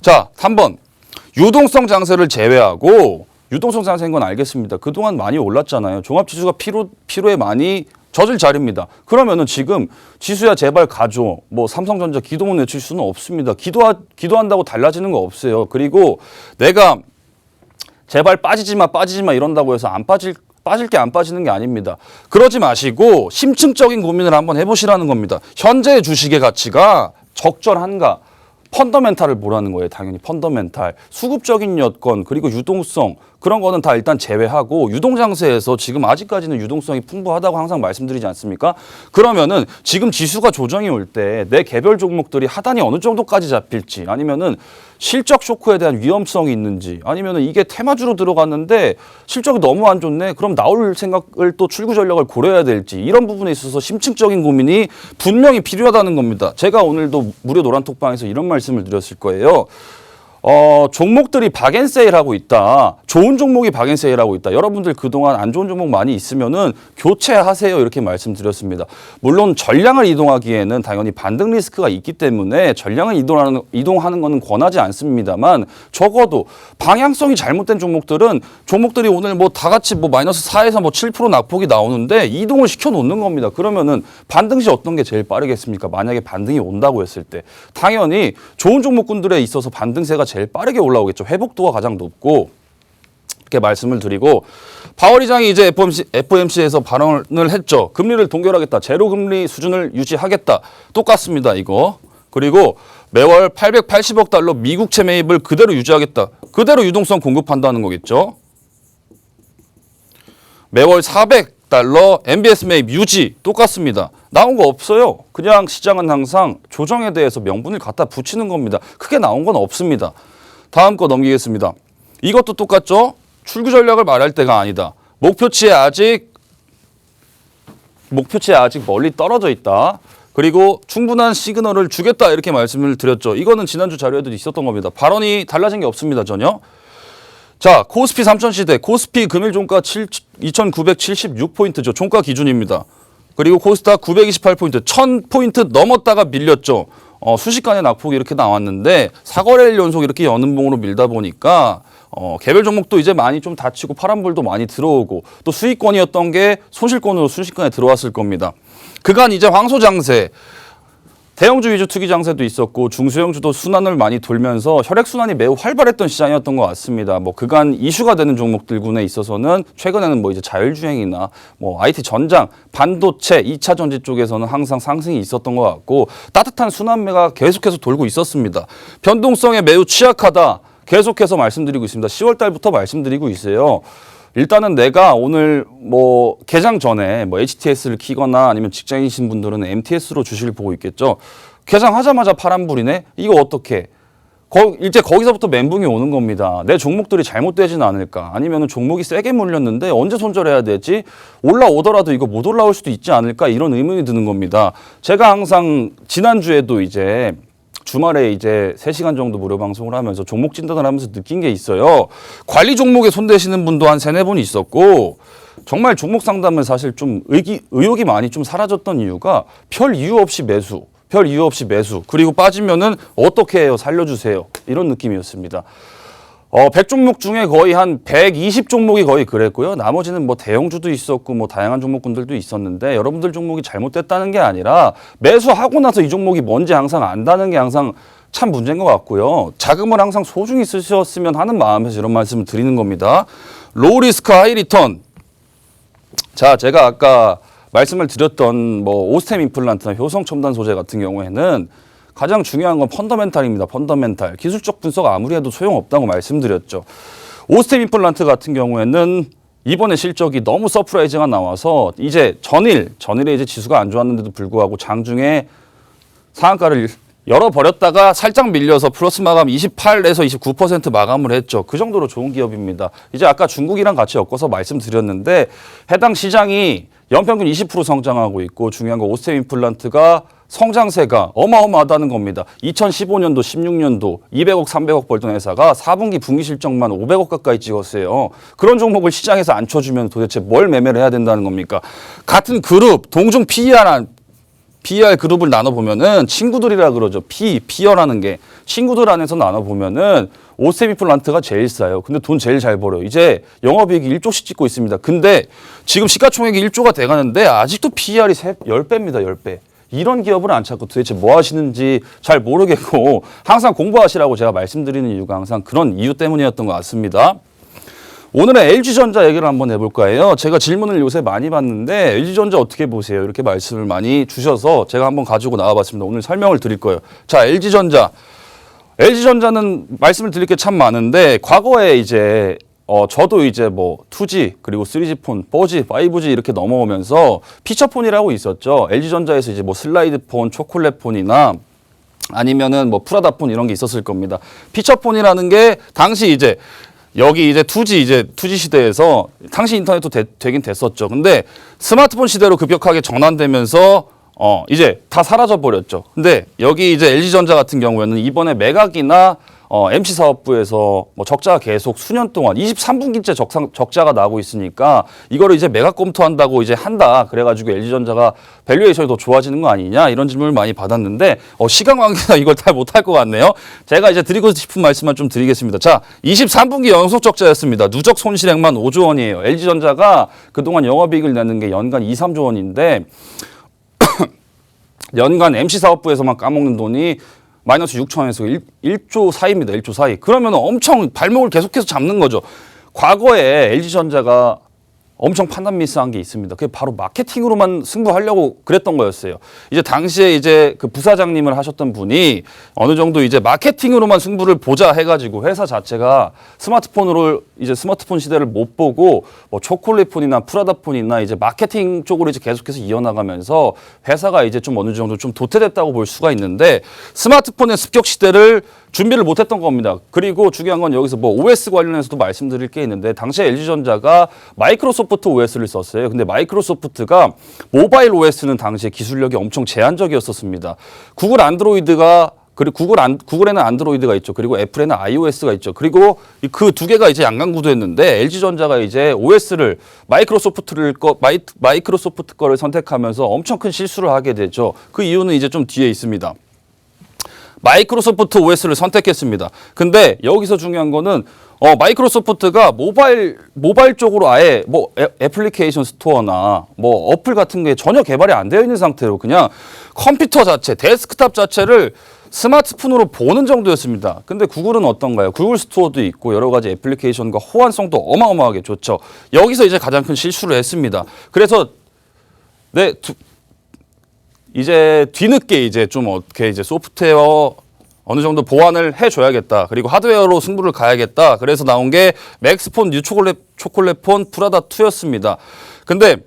자, 3번 유동성 장세를 제외하고 유동성 장세인 건 알겠습니다. 그동안 많이 올랐잖아요. 종합지수가 피로에 많이 젖을 자리입니다. 그러면은 지금 지수야 제발 가줘. 뭐 삼성전자 기도문 외칠 수는 없습니다. 기도한다고 달라지는 거 없어요. 그리고 내가 제발 빠지지 마 이런다고 해서 빠질 게 안 빠지는 게 아닙니다. 그러지 마시고 심층적인 고민을 한번 해보시라는 겁니다. 현재 주식의 가치가 적절한가? 펀더멘탈을 보라는 거예요. 당연히 펀더멘탈. 수급적인 여건 그리고 유동성 그런 거는 다 일단 제외하고 유동장세에서 지금 아직까지는 유동성이 풍부하다고 항상 말씀드리지 않습니까? 그러면은 지금 지수가 조정이 올 때 내 개별 종목들이 하단이 어느 정도까지 잡힐지 아니면은 실적 쇼크에 대한 위험성이 있는지 아니면은 이게 테마주로 들어갔는데 실적이 너무 안 좋네. 그럼 나올 생각을 또 출구 전략을 고려해야 될지 이런 부분에 있어서 심층적인 고민이 분명히 필요하다는 겁니다. 제가 오늘도 무료 노란톡방에서 이런 말씀을 드렸을 거예요. 종목들이 박앤세일하고 있다. 좋은 종목이 박앤세일하고 있다. 여러분들 그동안 안 좋은 종목 많이 있으면은 교체하세요. 이렇게 말씀드렸습니다. 물론 전량을 이동하기에는 당연히 반등 리스크가 있기 때문에 전량을 이동하는 것은 권하지 않습니다만 적어도 방향성이 잘못된 종목들이 오늘 뭐 다 같이 뭐 마이너스 4에서 뭐 7% 낙폭이 나오는데 이동을 시켜 놓는 겁니다. 그러면은 반등 시 어떤 게 제일 빠르겠습니까? 만약에 반등이 온다고 했을 때 당연히 좋은 종목군들에 있어서 반등세가 제일 빠르게 올라오겠죠. 회복도가 가장 높고 이렇게 말씀을 드리고 파월 의장이 이제 FOMC에서 발언을 했죠. 금리를 동결하겠다. 제로 금리 수준을 유지하겠다. 똑같습니다. 이거. 그리고 매월 880억 달러 미국채 매입을 그대로 유지하겠다. 그대로 유동성 공급한다는 거겠죠. 매월 400달러 MBS 매입 유지 똑같습니다. 나온 거 없어요. 그냥 시장은 항상 조정에 대해서 명분을 갖다 붙이는 겁니다. 크게 나온 건 없습니다. 다음 거 넘기겠습니다. 이것도 똑같죠. 출구 전략을 말할 때가 아니다. 목표치에 아직 멀리 떨어져 있다. 그리고 충분한 시그널을 주겠다 이렇게 말씀을 드렸죠. 이거는 지난주 자료에도 있었던 겁니다. 발언이 달라진 게 없습니다. 전혀. 자, 코스피 3000시대, 코스피 금일 종가 2976포인트죠. 종가 기준입니다. 그리고 코스닥 928포인트, 1000포인트 넘었다가 밀렸죠. 순식간에 낙폭이 이렇게 나왔는데 4거래일 연속 이렇게 여는 봉으로 밀다 보니까 개별 종목도 이제 많이 좀 닫히고 파란불도 많이 들어오고 또 수익권이었던 게 손실권으로 순식간에 들어왔을 겁니다. 그간 이제 황소장세, 대형주 위주 투기 장세도 있었고 중소형주도 순환을 많이 돌면서 혈액순환이 매우 활발했던 시장이었던 것 같습니다. 뭐 그간 이슈가 되는 종목들군에 있어서는 최근에는 뭐 이제 자율주행이나 뭐 IT 전장, 반도체, 2차 전지 쪽에서는 항상 상승이 있었던 것 같고 따뜻한 순환매가 계속해서 돌고 있었습니다. 변동성에 매우 취약하다. 계속해서 말씀드리고 있습니다. 10월 달부터 말씀드리고 있어요. 일단은 내가 오늘 뭐 개장 전에 뭐 HTS를 키거나 아니면 직장인이신 분들은 MTS로 주식을 보고 있겠죠. 개장하자마자 파란불이네. 이거 어떻게? 이제 거기서부터 멘붕이 오는 겁니다. 내 종목들이 잘못되지는 않을까? 아니면 종목이 세게 몰렸는데 언제 손절해야 되지? 올라오더라도 이거 못 올라올 수도 있지 않을까? 이런 의문이 드는 겁니다. 제가 항상 지난주에도 이제 주말에 이제 3시간 정도 무료 방송을 하면서 종목 진단을 하면서 느낀 게 있어요. 관리 종목에 손대시는 분도 한 3-4분 있었고 정말 종목 상담은 사실 좀 의욕이 많이 좀 사라졌던 이유가 별 이유 없이 매수 그리고 빠지면은 어떻게 해요? 살려주세요. 이런 느낌이었습니다. 100종목 중에 거의 한 120종목이 거의 그랬고요. 나머지는 뭐 대형주도 있었고 뭐 다양한 종목군들도 있었는데 여러분들 종목이 잘못됐다는 게 아니라 매수하고 나서 이 종목이 뭔지 항상 안다는 게 항상 참 문제인 것 같고요. 자금을 항상 소중히 쓰셨으면 하는 마음에서 이런 말씀을 드리는 겁니다. 로우 리스크 하이 리턴. 자, 제가 아까 말씀을 드렸던 뭐 오스템 임플란트나 효성 첨단 소재 같은 경우에는 가장 중요한 건 펀더멘탈입니다. 펀더멘탈. 기술적 분석 아무리 해도 소용없다고 말씀드렸죠. 오스템 임플란트 같은 경우에는 이번에 실적이 너무 서프라이즈가 나와서 이제 전일에 이제 지수가 안 좋았는데도 불구하고 장중에 상한가를 열어버렸다가 살짝 밀려서 플러스 마감 28에서 29% 마감을 했죠. 그 정도로 좋은 기업입니다. 이제 아까 중국이랑 같이 엮어서 말씀드렸는데 해당 시장이 연평균 20% 성장하고 있고 중요한 건 오스템 임플란트가 성장세가 어마어마하다는 겁니다. 2015년도, 16년도 200억, 300억 벌던 회사가 4분기 분기 실적만 500억 가까이 찍었어요. 그런 종목을 시장에서 안 쳐주면 도대체 뭘 매매를 해야 된다는 겁니까? 같은 그룹, 동중 PER 그룹을 나눠보면은 친구들이라 그러죠. PER라는 게 친구들 안에서 나눠보면은 오스템 임플란트가 제일 싸요. 근데 돈 제일 잘 벌어요. 이제 영업이익이 1조씩 찍고 있습니다. 근데 지금 시가총액이 1조가 돼가는데 아직도 PER이 10배입니다. 10배. 이런 기업을 안 찾고 도대체 뭐 하시는지 잘 모르겠고 항상 공부하시라고 제가 말씀드리는 이유가 항상 그런 이유 때문이었던 것 같습니다. 오늘은 LG전자 얘기를 한번 해볼까 해요. 제가 질문을 요새 많이 받는데 LG전자 어떻게 보세요? 이렇게 말씀을 많이 주셔서 제가 한번 가지고 나와봤습니다. 오늘 설명을 드릴 거예요. 자, LG전자는 말씀을 드릴 게 참 많은데 과거에 이제 저도 이제 뭐 2G 그리고 3G 폰, 4G, 5G 이렇게 넘어오면서 피처폰이라고 있었죠. LG전자에서 이제 뭐 슬라이드 폰, 초콜릿 폰이나 아니면은 뭐 프라다 폰 이런 게 있었을 겁니다. 피처폰이라는 게 당시 이제 여기 이제 2G 시대에서 당시 인터넷도 되긴 됐었죠. 근데 스마트폰 시대로 급격하게 전환되면서 이제 다 사라져 버렸죠. 근데 여기 이제 LG전자 같은 경우에는 이번에 매각이나 MC 사업부에서 뭐 적자가 계속 수년 동안 23분기째 적자가 나고 있으니까 이거를 이제 매각 검토한다고 이제 한다. 그래가지고 LG전자가 밸류에이션이 더 좋아지는 거 아니냐 이런 질문을 많이 받았는데 시간 관계상 이걸 다 못할 것 같네요. 제가 이제 드리고 싶은 말씀만 좀 드리겠습니다. 자, 23분기 연속 적자였습니다. 누적 손실액만 5조 원이에요. LG전자가 그동안 영업이익을 내는 게 연간 2, 3조 원인데 연간 MC 사업부에서만 까먹는 돈이 마이너스 6천에서 1조 사이입니다. 1조 사이. 그러면 엄청 발목을 계속해서 잡는 거죠. 과거에 LG전자가 엄청 판단 미스한 게 있습니다. 그게 바로 마케팅으로만 승부하려고 그랬던 거였어요. 이제 당시에 이제 그 부사장님을 하셨던 분이 어느 정도 이제 마케팅으로만 승부를 보자 해가지고 회사 자체가 스마트폰 시대를 못 보고 뭐 초콜릿폰이나 프라다폰이나 이제 마케팅 쪽으로 이제 계속해서 이어나가면서 회사가 이제 좀 어느 정도 좀 도태됐다고 볼 수가 있는데 스마트폰의 습격 시대를 준비를 못했던 겁니다. 그리고 중요한 건 여기서 뭐 OS 관련해서도 말씀드릴 게 있는데 당시에 LG전자가 마이크로소프트 OS를 썼어요. 근데 마이크로소프트가 모바일 OS는 당시에 기술력이 엄청 제한적이었었습니다. 구글 안드로이드가 그리고 구글에는 안드로이드가 있죠. 그리고 애플에는 iOS가 있죠. 그리고 그 두 개가 이제 양강구도였는데 LG전자가 이제 OS를 마이크로소프트 거를 선택하면서 엄청 큰 실수를 하게 되죠. 그 이유는 이제 좀 뒤에 있습니다. 마이크로소프트 OS를 선택했습니다. 근데 여기서 중요한 거는 마이크로소프트가 모바일 쪽으로 아예 뭐 애플리케이션 스토어나 뭐 어플 같은 게 전혀 개발이 안 되어 있는 상태로 그냥 컴퓨터 자체, 데스크탑 자체를 스마트폰으로 보는 정도였습니다. 근데 구글은 어떤가요? 구글 스토어도 있고 여러 가지 애플리케이션과 호환성도 어마어마하게 좋죠. 여기서 이제 가장 큰 실수를 했습니다. 그래서 이제 뒤늦게 이제 좀 어떻게 이제 소프트웨어 어느 정도 보완을 해줘야겠다. 그리고 하드웨어로 승부를 가야겠다. 그래서 나온 게 맥스폰 뉴 초콜릿폰 프라다 2였습니다. 근데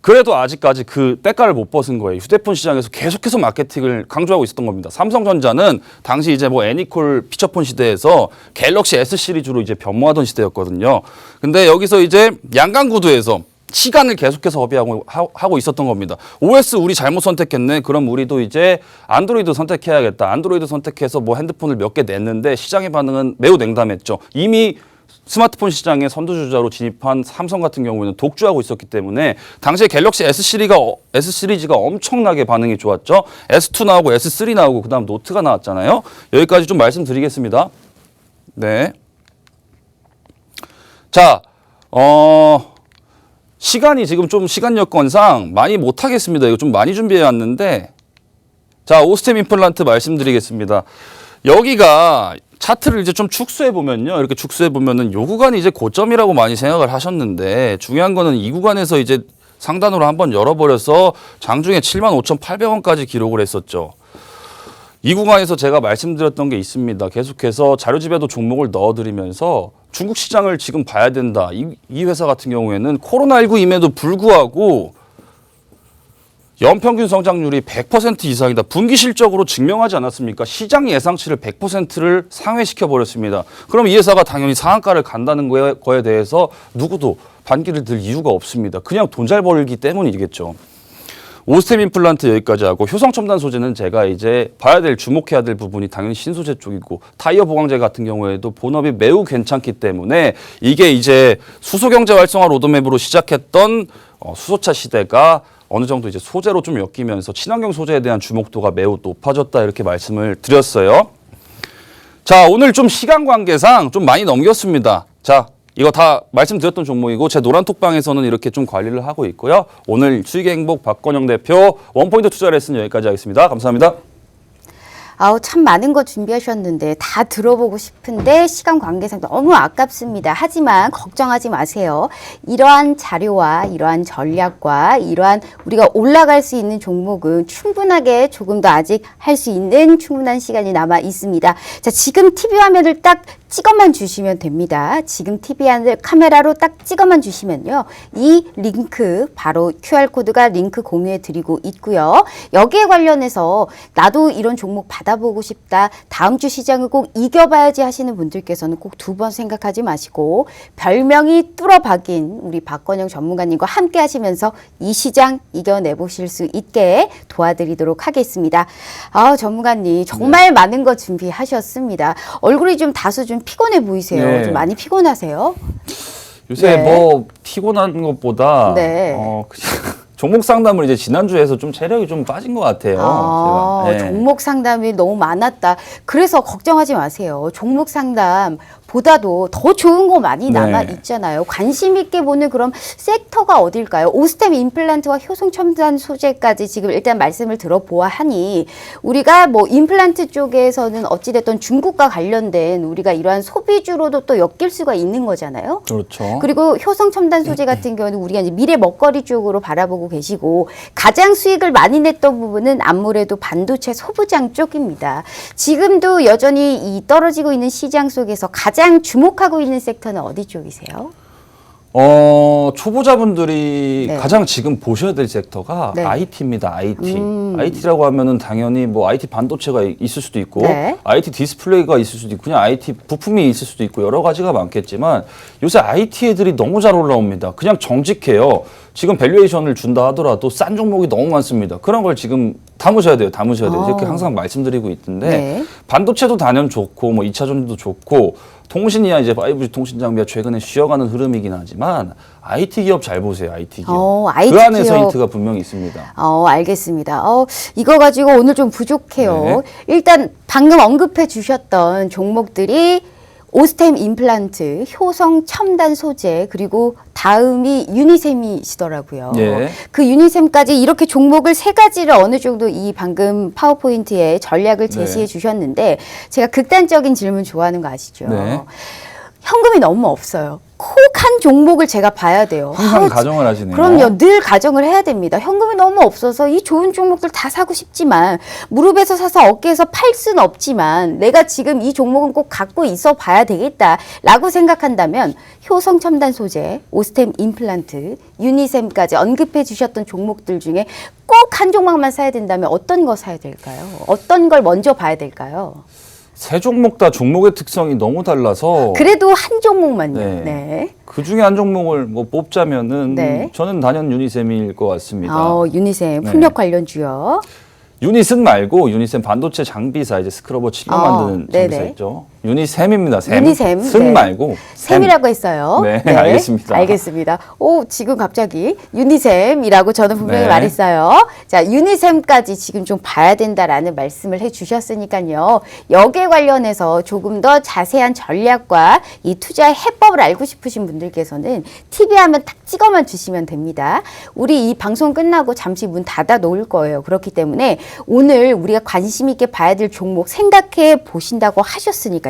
그래도 아직까지 그 때깔을 못 벗은 거예요. 휴대폰 시장에서 계속해서 마케팅을 강조하고 있었던 겁니다. 삼성전자는 당시 이제 뭐 애니콜 피처폰 시대에서 갤럭시 S 시리즈로 이제 변모하던 시대였거든요. 근데 여기서 이제 양강구도에서 시간을 계속해서 허비하고 있었던 겁니다. OS 우리 잘못 선택했네. 그럼 우리도 이제 안드로이드 선택해야겠다. 안드로이드 선택해서 뭐 핸드폰을 몇 개 냈는데 시장의 반응은 매우 냉담했죠. 이미 스마트폰 시장에 선두주자로 진입한 삼성 같은 경우에는 독주하고 있었기 때문에 당시에 갤럭시 S 시리즈가 엄청나게 반응이 좋았죠. S2 나오고 S3 나오고 그다음 노트가 나왔잖아요. 여기까지 좀 말씀드리겠습니다. 네. 자, 시간이 지금 좀 시간 여건상 많이 못하겠습니다. 이거 좀 많이 준비해 왔는데 자, 오스템 임플란트 말씀드리겠습니다. 여기가 차트를 이제 좀 축소해 보면요. 이렇게 축소해 보면은 요 구간이 이제 고점이라고 많이 생각을 하셨는데 중요한 거는 이 구간에서 이제 상단으로 한번 열어버려서 장중에 75,800원까지 기록을 했었죠. 이 구간에서 제가 말씀드렸던 게 있습니다. 계속해서 자료집에도 종목을 넣어드리면서 중국 시장을 지금 봐야 된다. 이 회사 같은 경우에는 코로나19임에도 불구하고 연평균 성장률이 100% 이상이다. 분기 실적으로 증명하지 않았습니까? 시장 예상치를 100%를 상회시켜 버렸습니다. 그럼 이 회사가 당연히 상한가를 간다는 거에 대해서 누구도 반기를 들 이유가 없습니다. 그냥 돈 잘 벌기 때문이겠죠. 오스템 임플란트 여기까지 하고 효성 첨단 소재는 제가 이제 봐야 될 주목해야 될 부분이 당연히 신소재 쪽이고 타이어 보강제 같은 경우에도 본업이 매우 괜찮기 때문에 이게 이제 수소 경제 활성화 로드맵으로 시작했던 수소차 시대가 어느 정도 이제 소재로 좀 엮이면서 친환경 소재에 대한 주목도가 매우 높아졌다 이렇게 말씀을 드렸어요. 자, 오늘 좀 시간 관계상 좀 많이 넘겼습니다. 자, 이거 다 말씀드렸던 종목이고 제 노란톡방에서는 이렇게 좀 관리를 하고 있고요. 오늘 수익의 행복 박건영 대표 원포인트 투자 레슨 여기까지 하겠습니다. 감사합니다. 아우, 참 많은 거 준비하셨는데 다 들어보고 싶은데 시간 관계상 너무 아깝습니다. 하지만 걱정하지 마세요. 이러한 자료와 이러한 전략과 이러한 우리가 올라갈 수 있는 종목은 충분하게 조금 더 아직 할 수 있는 충분한 시간이 남아 있습니다. 자, 지금 TV 화면을 딱 찍어만 주시면 됩니다. 지금 TV 화면을 카메라로 딱 찍어만 주시면요. 이 링크 바로 QR코드가 링크 공유해 드리고 있고요. 여기에 관련해서 나도 이런 종목 받아보고 싶다. 다음 주 시장을 꼭 이겨봐야지 하시는 분들께서는 꼭 두 번 생각하지 마시고 별명이 뚫어박인 우리 박건영 전문가님과 함께 하시면서 이 시장 이겨내보실 수 있게 도와드리도록 하겠습니다. 아, 전문가님 정말 많은 거 준비하셨습니다. 얼굴이 좀 다소 좀 피곤해 보이세요. 네. 좀 많이 피곤하세요? 요새 네. 뭐 피곤한 것보다 네. 종목 상담을 이제 지난주에 해서 좀 체력이 좀 빠진 것 같아요. 아, 제가. 네. 종목 상담이 너무 많았다. 그래서 걱정하지 마세요. 종목 상담보다도 더 좋은 거 많이 남아 네. 있잖아요. 관심 있게 보는 그럼 섹터가 어딜까요? 오스템 임플란트와 효성 첨단 소재까지 지금 일단 말씀을 들어보아하니 우리가 뭐 임플란트 쪽에서는 어찌됐든 중국과 관련된 우리가 이러한 소비주로도 또 엮일 수가 있는 거잖아요. 그렇죠. 그리고 효성 첨단 소재 같은 경우는 우리가 이제 미래 먹거리 쪽으로 바라보고 계시고 가장 수익을 많이 냈던 부분은 아무래도 반도체 소부장 쪽입니다. 지금도 여전히 이 떨어지고 있는 시장 속에서 가장 주목하고 있는 섹터는 어디 쪽이세요? 초보자분들이 네. 가장 지금 보셔야 될 섹터가 네. IT입니다. IT. IT라고 하면은 당연히 뭐 IT 반도체가 있을 수도 있고, 네. IT 디스플레이가 있을 수도 있고, 그냥 IT 부품이 있을 수도 있고, 여러 가지가 많겠지만, 요새 IT 애들이 너무 잘 올라옵니다. 그냥 정직해요. 지금 밸류에이션을 준다 하더라도 싼 종목이 너무 많습니다. 그런 걸 지금 담으셔야 돼요. 담으셔야 돼요. 이렇게 항상 말씀드리고 있던데, 네. 반도체도 단연 좋고, 뭐 2차 전지도 좋고, 통신이야 이제 5G 통신 장비가 최근에 쉬어가는 흐름이긴 하지만 IT 기업 잘 보세요. IT 기업. IT 그 안에서 기업. 힌트가 분명히 있습니다. 알겠습니다. 이거 가지고 오늘 좀 부족해요. 네. 일단 방금 언급해 주셨던 종목들이 오스템 임플란트, 효성 첨단 소재, 그리고 다음이 유니셈이시더라고요. 예. 그 유니셈까지 이렇게 종목을 세 가지를 어느 정도 이 방금 파워포인트에 전략을 제시해 네. 주셨는데 제가 극단적인 질문 좋아하는 거 아시죠? 네. 현금이 너무 없어요. 꼭 한 종목을 제가 봐야 돼요. 항상 아우, 가정을 하시네요. 그럼요. 늘 가정을 해야 됩니다. 현금이 너무 없어서 이 좋은 종목들 다 사고 싶지만 무릎에서 사서 어깨에서 팔 수는 없지만 내가 지금 이 종목은 꼭 갖고 있어 봐야 되겠다라고 생각한다면 효성 첨단 소재, 오스템 임플란트, 유니셈까지 언급해 주셨던 종목들 중에 꼭 한 종목만 사야 된다면 어떤 거 사야 될까요? 어떤 걸 먼저 봐야 될까요? 세 종목 다 종목의 특성이 너무 달라서 그래도 한 종목만요. 네. 네. 그 중에 한 종목을 뭐 뽑자면은 네. 저는 단연 유니셈일 것 같습니다. 유니셈 네. 풍력 관련주요. 유닛은 말고 유니셈 반도체 장비사 이제 스크러버 칠로 만드는 장비사 네네. 있죠. 유니셈입니다. 셈. 유니셈, 셈 네. 말고 셈이라고 했어요. 네, 알겠습니다. 알겠습니다. 지금 갑자기 유니셈이라고 저는 분명히 네. 말했어요. 자, 유니셈까지 지금 좀 봐야 된다라는 말씀을 해주셨으니까요. 여기에 관련해서 조금 더 자세한 전략과 이 투자의 해법을 알고 싶으신 분들께서는 TV 화면 딱 찍어만 주시면 됩니다. 우리 이 방송 끝나고 잠시 문 닫아 놓을 거예요. 그렇기 때문에 오늘 우리가 관심 있게 봐야 될 종목 생각해 보신다고 하셨으니까요.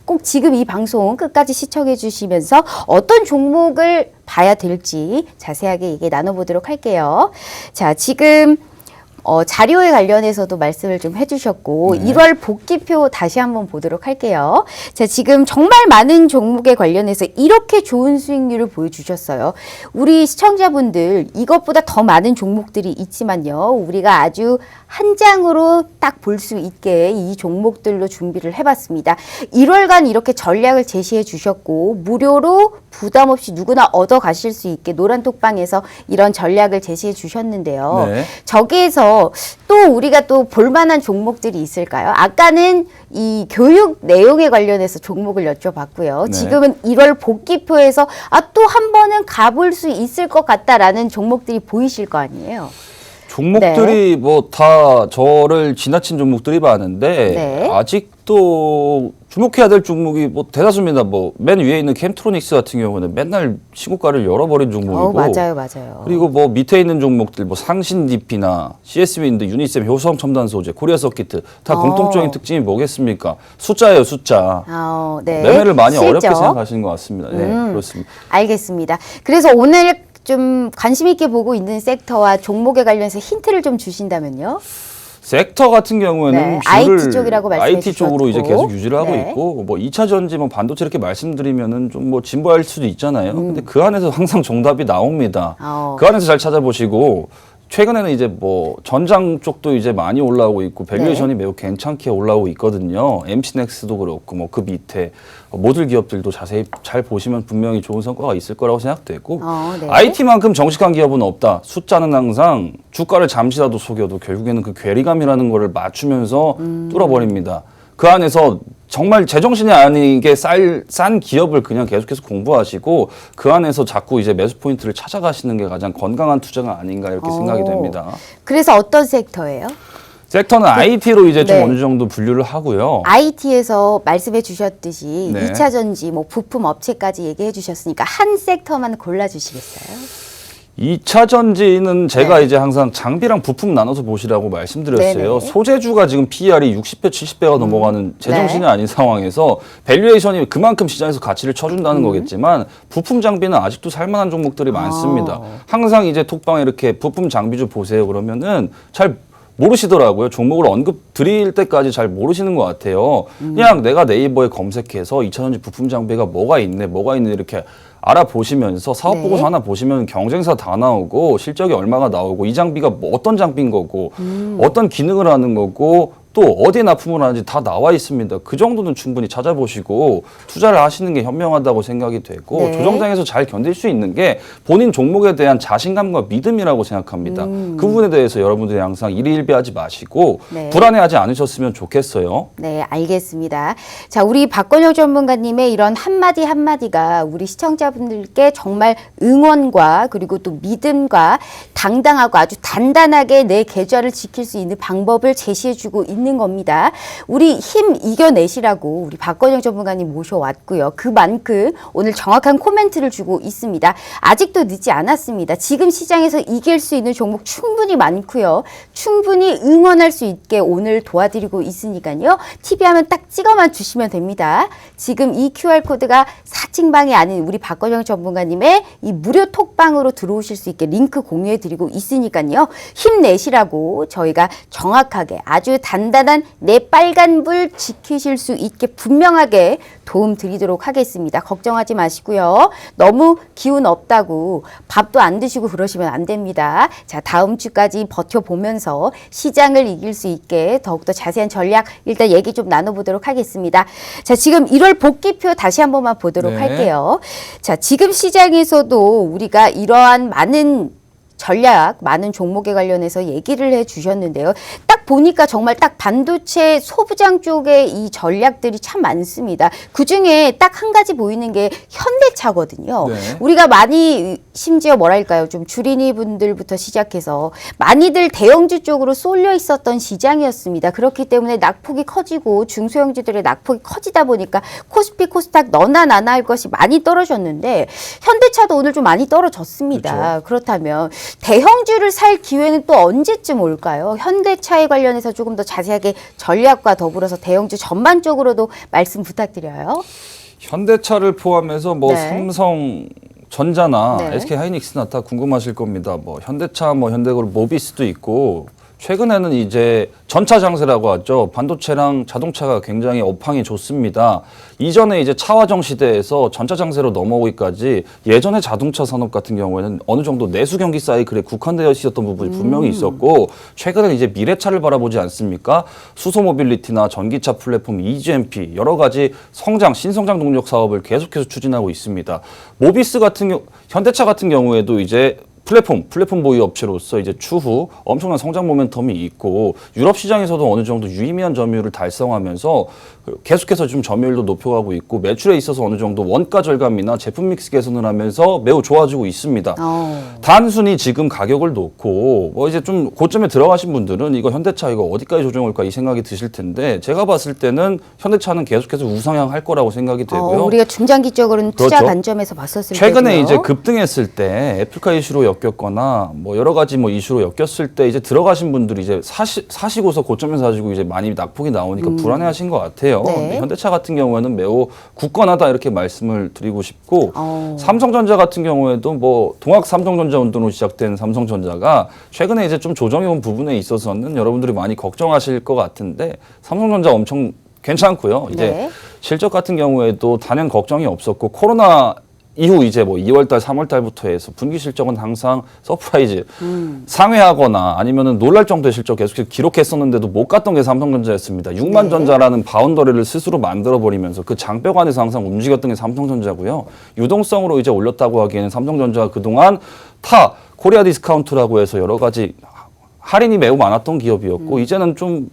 꼭 지금 이 방송 끝까지 시청해 주시면서 어떤 종목을 봐야 될지 자세하게 얘기 나눠보도록 할게요. 자, 지금 자료에 관련해서도 말씀을 좀 해주셨고 1월 복귀표 다시 한번 보도록 할게요. 자, 지금 정말 많은 종목에 관련해서 이렇게 좋은 수익률을 보여주셨어요. 우리 시청자분들 이것보다 더 많은 종목들이 있지만요. 우리가 아주 한 장으로 딱 볼 수 있게 이 종목들로 준비를 해봤습니다. 1월간 이렇게 전략을 제시해 주셨고 무료로 부담 없이 누구나 얻어 가실 수 있게 노란톡방에서 이런 전략을 제시해 주셨는데요. 네. 저기에서 또 우리가 또 볼만한 종목들이 있을까요? 아까는 이 교육 내용에 관련해서 종목을 여쭤봤고요. 네. 지금은 1월 복귀표에서 또 한 번은 가볼 수 있을 것 같다라는 종목들이 보이실 거 아니에요. 종목들이 뭐 다 저를 지나친 종목들이 많은데 네. 아직도 주목해야 될 종목이 뭐 대다수입니다. 뭐 맨 위에 있는 캠트로닉스 같은 경우는 맨날 신고가를 열어버린 종목이고, 맞아요. 그리고 뭐 밑에 있는 종목들 뭐 상신 DP나 CS윈드, 유니셈, 효성 첨단 소재, 코리아 서키트 다 공통적인 특징이 뭐겠습니까? 숫자예요, 숫자. 네. 매매를 많이 실적. 어렵게 생각하시는 것 같습니다. 네, 그렇습니다. 알겠습니다. 그래서 오늘 좀 관심 있게 보고 있는 섹터와 종목에 관련해서 힌트를 좀 주신다면요. 섹터 같은 경우에는 네, 주를 IT 쪽이라고 말씀해 IT 쪽으로 이제 주셨고. 계속 유지를 하고 네. 있고, 뭐 2차 전지, 뭐 반도체 이렇게 말씀드리면은 좀 뭐 진보할 수도 있잖아요. 근데 그 안에서 항상 정답이 나옵니다. 그 안에서 잘 찾아보시고, 최근에는 이제 뭐 전장 쪽도 이제 많이 올라오고 있고 밸류에이션이 매우 괜찮게 올라오고 있거든요. MC넥스도 그렇고 뭐 그 밑에 모듈 기업들도 자세히 잘 보시면 분명히 좋은 성과가 있을 거라고 생각되고 네. IT만큼 정직한 기업은 없다. 숫자는 항상 주가를 잠시라도 속여도 결국에는 그 괴리감이라는 거를 맞추면서 뚫어버립니다. 그 안에서 정말 제정신이 아니게 싼 기업을 그냥 계속해서 공부하시고 그 안에서 자꾸 이제 매수 포인트를 찾아가시는 게 가장 건강한 투자가 아닌가 이렇게 생각이 됩니다. 그래서 어떤 섹터예요? 섹터는 IT로 이제 좀 네. 어느 정도 분류를 하고요. IT에서 말씀해 주셨듯이 네. 2차 전지, 뭐 부품 업체까지 얘기해 주셨으니까 한 섹터만 골라 주시겠어요? 2차 전지는 제가 이제 항상 장비랑 부품 나눠서 보시라고 말씀드렸어요. 네네. 소재주가 지금 PER이 60배, 70배가 넘어가는 제정신이 아닌 상황에서 밸류에이션이 그만큼 시장에서 가치를 쳐준다는 거겠지만 부품 장비는 아직도 살만한 종목들이 많습니다. 항상 이제 톡방에 이렇게 부품 장비주 보세요 그러면은 잘 모르시더라고요. 종목을 언급 드릴 때까지 잘 모르시는 것 같아요. 그냥 내가 네이버에 검색해서 2차 전지 부품 장비가 뭐가 있네 이렇게 알아보시면서 사업 네. 보고서 하나 보시면 경쟁사 다 나오고 실적이 얼마가 나오고 이 장비가 뭐 어떤 장비인 거고 어떤 기능을 하는 거고 또 어디에 납품을 하는지 다 나와 있습니다. 그 정도는 충분히 찾아보시고 투자를 하시는 게 현명하다고 생각이 되고 네. 조정장에서 잘 견딜 수 있는 게 본인 종목에 대한 자신감과 믿음이라고 생각합니다. 그 부분에 대해서 여러분들이 항상 일희일비하지 마시고 네. 불안해하지 않으셨으면 좋겠어요. 네, 알겠습니다. 자, 우리 박건영 전문가님의 이런 한마디 한마디가 우리 시청자분들께 정말 응원과 그리고 또 믿음과 당당하고 아주 단단하게 내 계좌를 지킬 수 있는 방법을 제시해주고 있는 겁니다. 우리 힘 이겨내시라고 우리 박건영 전문가님 모셔왔고요. 그만큼 오늘 정확한 코멘트를 주고 있습니다. 아직도 늦지 않았습니다. 지금 시장에서 이길 수 있는 종목 충분히 많고요. 충분히 응원할 수 있게 오늘 도와드리고 있으니까요. TV 화면 딱 찍어만 주시면 됩니다. 지금 이 QR코드가 사칭방이 아닌 우리 박건영 전문가님의 이 무료 톡방으로 들어오실 수 있게 링크 공유해드리고 있으니까요. 힘내시라고 저희가 정확하게 아주 단단한 내 빨간불 지키실 수 있게 분명하게 도움 드리도록 하겠습니다. 걱정하지 마시고요. 너무 기운 없다고 밥도 안 드시고 그러시면 안 됩니다. 자, 다음 주까지 버텨보면서 시장을 이길 수 있게 더욱더 자세한 전략 일단 얘기 좀 나눠보도록 하겠습니다. 자, 지금 1월 복귀표 다시 한 번만 보도록 네. 할게요. 자, 지금 시장에서도 우리가 이러한 많은 전략, 많은 종목에 관련해서 얘기를 해 주셨는데요. 딱 보니까 정말 딱 반도체 소부장 쪽에 이 전략들이 참 많습니다. 그중에 딱 한 가지 보이는 게 현대차거든요. 네. 우리가 많이 심지어 뭐랄까요? 좀 주린이 분들부터 시작해서 많이들 대형주 쪽으로 쏠려 있었던 시장이었습니다. 그렇기 때문에 낙폭이 커지고 중소형주들의 낙폭이 커지다 보니까 코스피, 코스닥 너나 나나 할 것이 많이 떨어졌는데 현대차도 오늘 좀 많이 떨어졌습니다. 그렇죠. 그렇다면 대형주를 살 기회는 또 언제쯤 올까요? 현대차에 관련해서 조금 더 자세하게 전략과 더불어서 대형주 전반적으로도 말씀 부탁드려요. 현대차를 포함해서 뭐 네. 삼성 전자나 네. SK 하이닉스나 다 궁금하실 겁니다. 뭐 현대차, 뭐 현대그룹, 모비스도 있고 최근에는 이제 전차 장세라고 하죠. 반도체랑 자동차가 굉장히 업황이 좋습니다. 이전에 이제 차화정 시대에서 전차 장세로 넘어오기까지 예전에 자동차 산업 같은 경우에는 어느 정도 내수 경기 사이클에 국한되어 있었던 부분이 분명히 있었고, 최근에 이제 미래차를 바라보지 않습니까? 수소 모빌리티나 전기차 플랫폼 EGMP 여러 가지 성장, 신성장 동력 사업을 계속해서 추진하고 있습니다. 모비스 같은 경우, 현대차 같은 경우에도 이제 플랫폼 보유 업체로서 이제 추후 엄청난 성장 모멘텀이 있고, 유럽 시장에서도 어느 정도 유의미한 점유율을 달성하면서 계속해서 좀 점유율도 높여가고 있고, 매출에 있어서 어느 정도 원가 절감이나 제품 믹스 개선을 하면서 매우 좋아지고 있습니다. 단순히 지금 가격을 놓고 뭐 이제 좀 고점에 들어가신 분들은 이거 현대차 이거 어디까지 조정할까 이 생각이 드실 텐데, 제가 봤을 때는 현대차는 계속해서 우상향할 거라고 생각이 되고요. 우리가 중장기적으로는 투자 그렇죠. 관점에서 봤었을 때 최근에 이제 급등했을 때 애플카 이슈로 엮였거나 뭐 여러 가지 뭐 이슈로 엮였을 때 이제 들어가신 분들이 이제 사시고서 고점에서 사시고 이제 많이 낙폭이 나오니까 불안해하신 것 같아요. 네. 근데 현대차 같은 경우에는 매우 굳건하다 이렇게 말씀을 드리고 싶고, 삼성전자 같은 경우에도 뭐 동학 삼성전자 운동으로 시작된 삼성전자가 최근에 이제 좀 조정해 온 부분에 있어서는 여러분들이 많이 걱정하실 것 같은데, 삼성전자 엄청 괜찮고요. 이제 네. 실적 같은 경우에도 단연 걱정이 없었고, 코로나 이후 이제 뭐 2월달, 3월달부터 해서 분기 실적은 항상 서프라이즈 상회하거나 아니면은 놀랄 정도의 실적 계속해서 기록했었는데도 못 갔던 게 삼성전자였습니다. 6만 전자라는 바운더리를 스스로 만들어 버리면서 그 장벽 안에서 항상 움직였던 게 삼성전자고요. 유동성으로 이제 올렸다고 하기에는 삼성전자가 그동안 코리아 디스카운트라고 해서 여러 가지 할인이 매우 많았던 기업이었고, 이제는 좀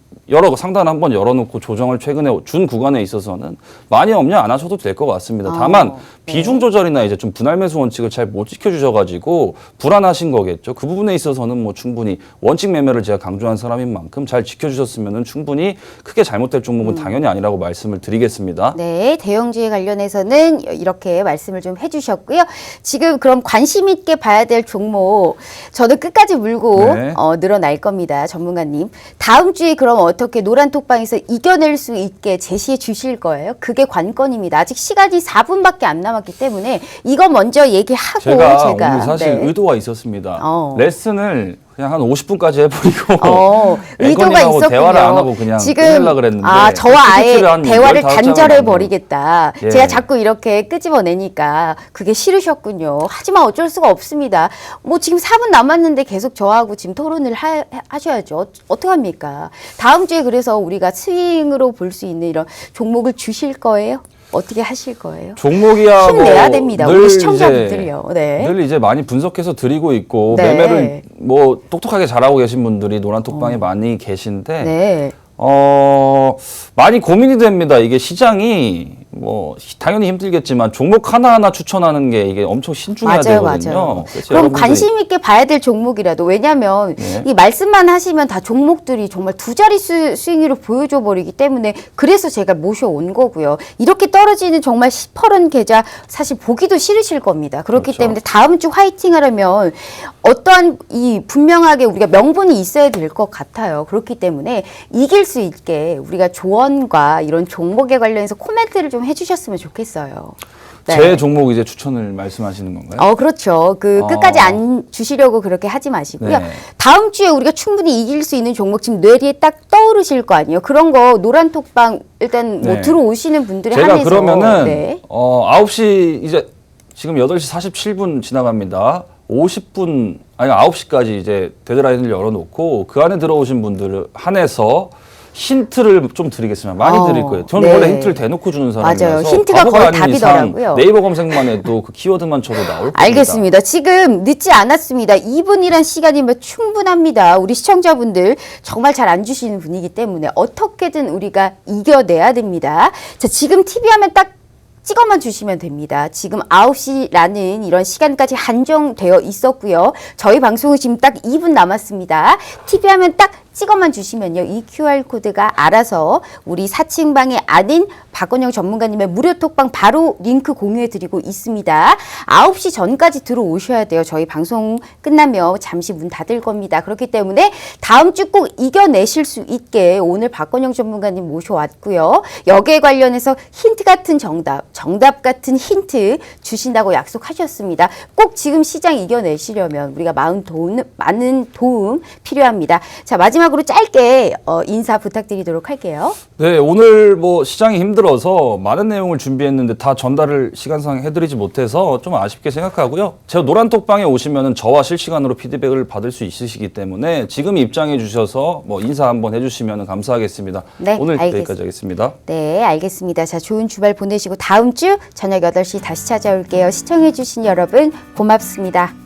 상단 한번 열어놓고 조정을 최근에 준 구간에 있어서는 많이 염려 안 하셔도 될 것 같습니다. 다만 비중 조절이나 이제 좀 분할 매수 원칙을 잘 못 지켜주셔가지고 불안하신 거겠죠. 그 부분에 있어서는 뭐 충분히 원칙 매매를 제가 강조한 사람인 만큼 잘 지켜주셨으면은 충분히 크게 잘못될 종목은 당연히 아니라고 말씀을 드리겠습니다. 네, 대형주에 관련해서는 이렇게 말씀을 좀 해주셨고요. 지금 그럼 관심 있게 봐야 될 종목, 저는 끝까지 물고 네. 늘어날 겁니다, 전문가님. 다음 주에 그럼 어떻게 노란톡방에서 이겨낼 수 있게 제시해 주실 거예요? 그게 관건입니다. 아직 시간이 4분밖에 안 남았기 때문에 이거 먼저 얘기하고 제가 오늘 사실 네. 의도가 있었습니다. 레슨을 그냥 한 50분까지 해버리고 의도가 앵커님하고 있었군요. 대화를 안 하고 그냥 끝내려고 그랬는데, 저와 아예 PPT를 한 대화를 15장을 단절해 만들고. 버리겠다. 예. 제가 자꾸 이렇게 끄집어내니까 그게 싫으셨군요. 하지만 어쩔 수가 없습니다. 뭐 지금 4분 남았는데 계속 저하고 지금 토론을 하셔야죠. 어떡합니까? 다음 주에 그래서 우리가 스윙으로 볼 수 있는 이런 종목을 주실 거예요? 어떻게 하실 거예요? 종목이야 힘내야 됩니다. 우리 시청자분들요. 네. 늘 이제 많이 분석해서 드리고 있고, 네. 매매를 뭐 똑똑하게 잘하고 계신 분들이 노란톡방에 많이 계신데, 네. 많이 고민이 됩니다. 이게 시장이 뭐 당연히 힘들겠지만 종목 하나하나 추천하는 게 이게 엄청 신중해야 되거든요. 맞아요. 그래서 그럼 여러분들이 관심 있게 봐야 될 종목이라도, 왜냐하면 네. 이 말씀만 하시면 다 종목들이 정말 두 자릿수 수익률을 보여줘 버리기 때문에 그래서 제가 모셔온 거고요. 이렇게 떨어지는 정말 시퍼런 계좌 사실 보기도 싫으실 겁니다. 그렇기 그렇죠. 때문에 다음 주 화이팅 하려면 어떠한 분명하게 우리가 명분이 있어야 될 것 같아요. 그렇기 때문에 이길 수 있게 우리가 조언과 이런 종목에 관련해서 코멘트를 좀 해주셨으면 좋겠어요. 네. 제 종목 이제 추천을 말씀하시는 건가요? 그렇죠. 끝까지 안 주시려고 그렇게 하지 마시고요. 네. 다음 주에 우리가 충분히 이길 수 있는 종목 지금 뇌리에 딱 떠오르실 거 아니에요. 그런 거 노란톡방 일단 뭐 네. 들어오시는 분들이 제가 한해서 그러면은 네. 9시 이제 지금 8시 47분 지나갑니다. 50분 아니 9시까지 이제 데드라인을 열어놓고 그 안에 들어오신 분들을 한해서 힌트를 좀 드리겠습니다. 많이 드릴 거예요. 저는 네. 원래 힌트를 대놓고 주는 사람이라서 맞아요. 힌트가 바보가 거의 아닌 이상 답이더라고요. 네이버 검색만 해도 그 키워드만 쳐도 나올 겁니다. 알겠습니다. 지금 늦지 않았습니다. 2분이란 시간이면 충분합니다. 우리 시청자분들 정말 잘 안 주시는 분이기 때문에 어떻게든 우리가 이겨내야 됩니다. 자, 지금 TV 하면 딱 찍어만 주시면 됩니다. 지금 9시라는 이런 시간까지 한정되어 있었고요. 저희 방송은 지금 딱 2분 남았습니다. TV 하면 딱 찍어만 주시면요. 이 QR코드가 알아서 우리 4층 방이 아닌 박건영 전문가님의 무료 톡방 바로 링크 공유해드리고 있습니다. 9시 전까지 들어오셔야 돼요. 저희 방송 끝나면 잠시 문 닫을 겁니다. 그렇기 때문에 다음 주 꼭 이겨내실 수 있게 오늘 박건영 전문가님 모셔왔고요. 여기에 관련해서 힌트 같은 정답 같은 힌트 주신다고 약속하셨습니다. 꼭 지금 시장 이겨내시려면 우리가 많은 도움 필요합니다. 자, 마지막으로 짧게 인사 부탁드리도록 할게요. 네, 오늘 뭐 시장이 힘들어서 많은 내용을 준비했는데 다 전달을 시간상 해드리지 못해서 좀 아쉽게 생각하고요. 제가 노란 톡방에 오시면은 저와 실시간으로 피드백을 받을 수 있으시기 때문에 지금 입장해 주셔서 뭐 인사 한번 해주시면 감사하겠습니다. 네, 오늘 알겠습니다. 여기까지 하겠습니다. 네, 알겠습니다. 자, 좋은 주말 보내시고 다음 주 저녁 8시 다시 찾아올게요. 시청해 주신 여러분 고맙습니다.